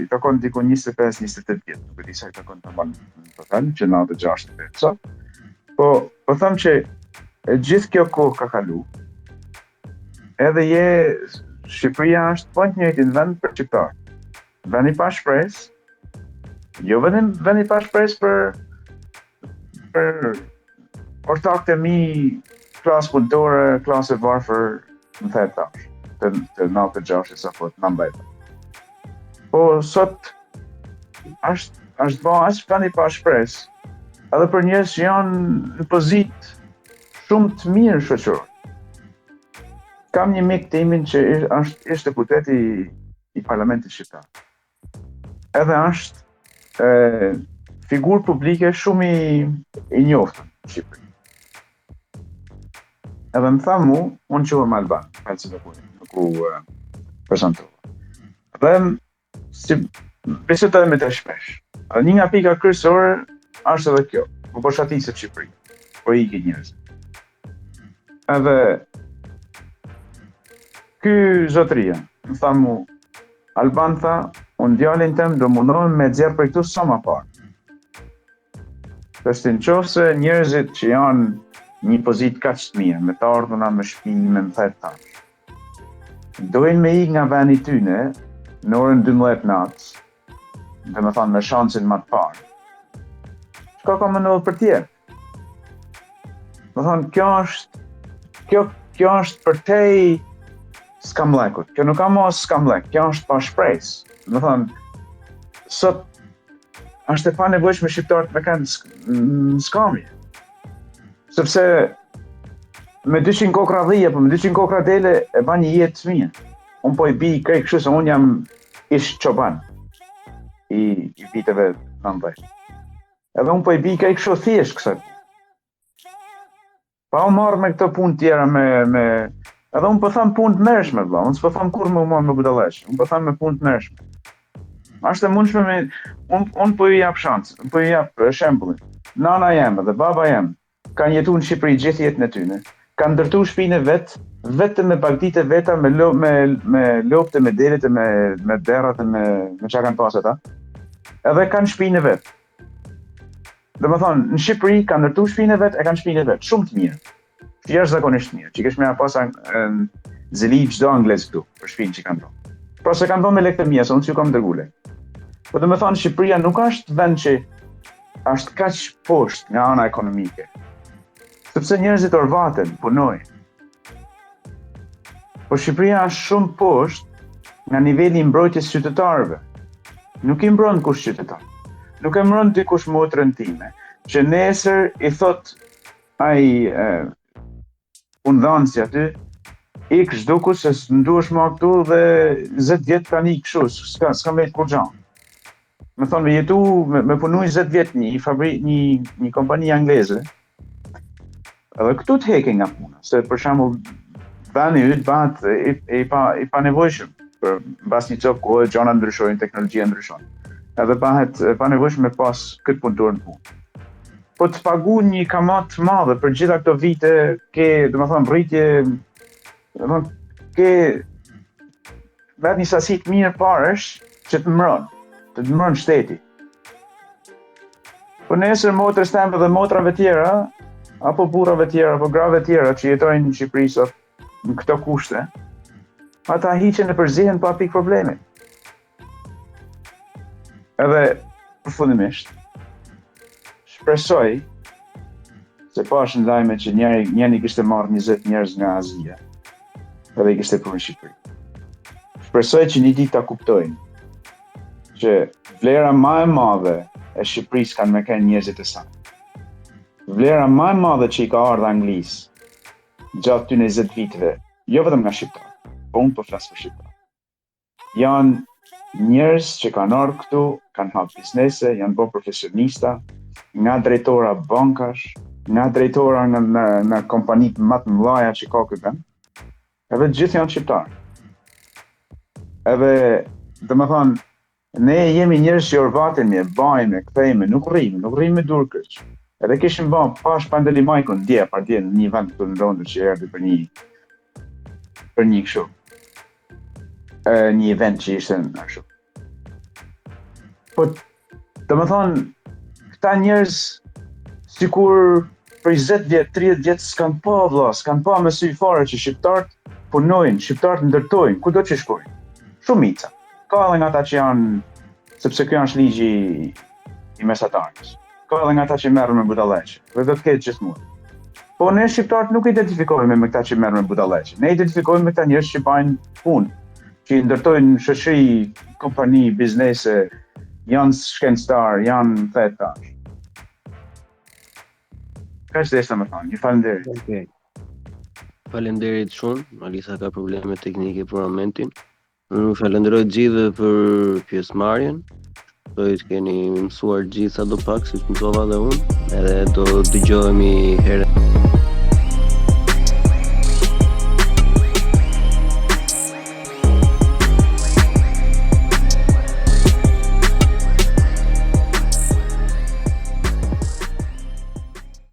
i takon diku 25-28 vjetë, nuk e di sa i takon të manë në total, që 96 vjetë. Po thëmë që gjithë kjo kohë ka kalu, edhe Shqipëria është po njëjtin vend për shqiptarë. Vend i pa shpresë, jo vend i pa shpresë për ortakët e mi klasë punëtore, klasë e varfër në thetë tash, të 96 sa po të nëmbajta. Po sot është ba është vend i pa shpresë, edhe për njerëz që janë në pozitë shumë të mirë shoqërore. Kam një mik timin që është deputet i Parlamentit Shqiptar. Edhe është figurë publike shumë i njoftën në Shqipëri. Edhe më tha mu, unë quhem Alban, si nuk u prezantova. Dhe besetoj me të shpesh. Një nga pika kryesore është edhe kjo, po shatiset Shqipëri, po iki njerëz. Edhe ky zotëria, më tha mu, Alban tha, unë djalin tem do mundohem me nxjerr për këtu sa më parë. Në qofse njerëzit që janë një pozitë kaq të mirë, me të ardhuna, me shtëpi, me thetë tash, dojnë me ikë nga vendi tyne në orën 12 natës, dhe me thonë me shansin më të parë. Çka ka më ndodhur për tjerë? Me thonë, kjo është për tej skamllekut. Kjo nuk ka mos skamllek, kjo është pa shpresë. Me thonë, sot është e pa nevojshme shqiptarët me kanë në skamje. Sepse me 200 kokra dhije, po me 200 kokra dele e ba një jetë të mirë. Unë po i bi krejt kështu se unë jam ish çoban i viteve 90. Edhe unë po i bi krejt kështu thjesht kësaj. Pa u marrë me këto punë tjera edhe unë po tham punë të mërshme, vëlla. Unë s'po tham kur më marrë me budallesh. Unë po tham me punë të mërshme. Është e mundshme unë po i jap shans, po i jap shembullin. Nana jam dhe baba jam kanë jetuar në Shqipëri gjithë jetën e tyre. Kanë ndërtuar shtëpinë vet, vetëm me bagditë veta, me loptë, me delet, me derrat, me çka kanë pasur ata. Edhe kanë shtëpinë vet. Domethënë, në Shqipëri kanë ndërtuar shtëpinë vet, e kanë shtëpinë vet, shumë të mirë. Jashtëzakonisht mirë. Çikesh më pas zeli çdo anglez këtu për shtëpinë që kanë dhënë. Pra se kanë dhënë me lekë të mia, se unë s'ju kam dërguar lekë. Po domethënë Shqipëria nuk është vend që është kaq poshtë nga ana ekonomike. Sepse njerëzit orvaten, punojnë. Po Shqipëria është shumë poshtë nga niveli i mbrojtjes qytetarëve. Nuk i mbron kush qytetar. Nuk e mbron dikush motrën time, që nesër i thot ai punëdhënësi aty, ik zhduku se s'nduhesh më këtu dhe 20 vjet kanë ikë kështu, s'ka vetë kur gjan. Me thonë me jetu, me punu 20 vjet një kompani angleze, edhe këtu të heke nga puna, se për shembull vani yt bëhet i pa nevojshëm, për mbas një copë kohë gjëra ndryshojnë, teknologjia ndryshon. Edhe bëhet pa nevojshëm me pas këtë punëtor në punë. Po të pagu një kamat të madhe për gjitha këto vite, ke, domethënë rritje, ke vetë një sasi të mirë parësh që të mbron shteti. Po nesër motrës teme dhe motrave tjera, apo burrave tjera, apo grave tjera që jetojnë në Shqipëri sot në këto kushte, ata hiqen e përzihen pa pikë problemi. Edhe përfundimisht, shpresoj Se pash në lajme që njëri kishte marrë 20 njerëz nga Azia, edhe I kishte prunë në Shqipëri. Shpresoj që një ditë ta kuptojnë që vlera më e madhe e Shqipërisë kanë me kanë njerëzit e saj. Vlera më e madhe që I ka ardhur Anglisë gjatë këtyre 20 viteve, jo vetëm nga shqiptarë, po unë po flas për shqiptarë. Janë njerëz që kanë ardhur këtu, kanë hapur biznese, janë bërë profesionista, nga drejtora bankash, nga drejtora në kompani më të mëdha që ka këtu. Edhe gjithë janë shqiptarë. Edhe, domethënë, ne jemi njerëz që orvatemi, bajme, kthejme, nuk rrim me dur kërç. Edhe kishim bën pash Pandeli Majkun dje në një vend këtu në Londër që erdhi për një kështu. Një event që ishte ashtu. Po, domethënë, këta njerëz sikur për 20 vjet, 30 vjet s'kan pa me sy fare që shqiptarët punojnë, shqiptarët ndërtojnë, kudo që shkojnë. Shumica. Ka edhe nga ata që janë, sepse kjo është ligji I mesatarës. Ka edhe nga ata që merren me budallëqe, dhe do të ketë gjithmonë. Po ne shqiptarët nuk identifikohemi me këta që merren me budallëqe. Ne identifikohemi me këta njerëz që bajnë punë, që ndërtojnë shoqëri, kompani, biznese, janë shkencëtar, janë thetar. Kaq dhe më thonë, ju falenderit. Okay. Falenderit shumë, Alisa ka probleme teknike për momentin. Unë falenderoj gjithë për pjesëmarrjen. Shpresoj të keni mësuar gjithë sa do pak, siç mësova dhe unë, edhe do dëgjohemi herë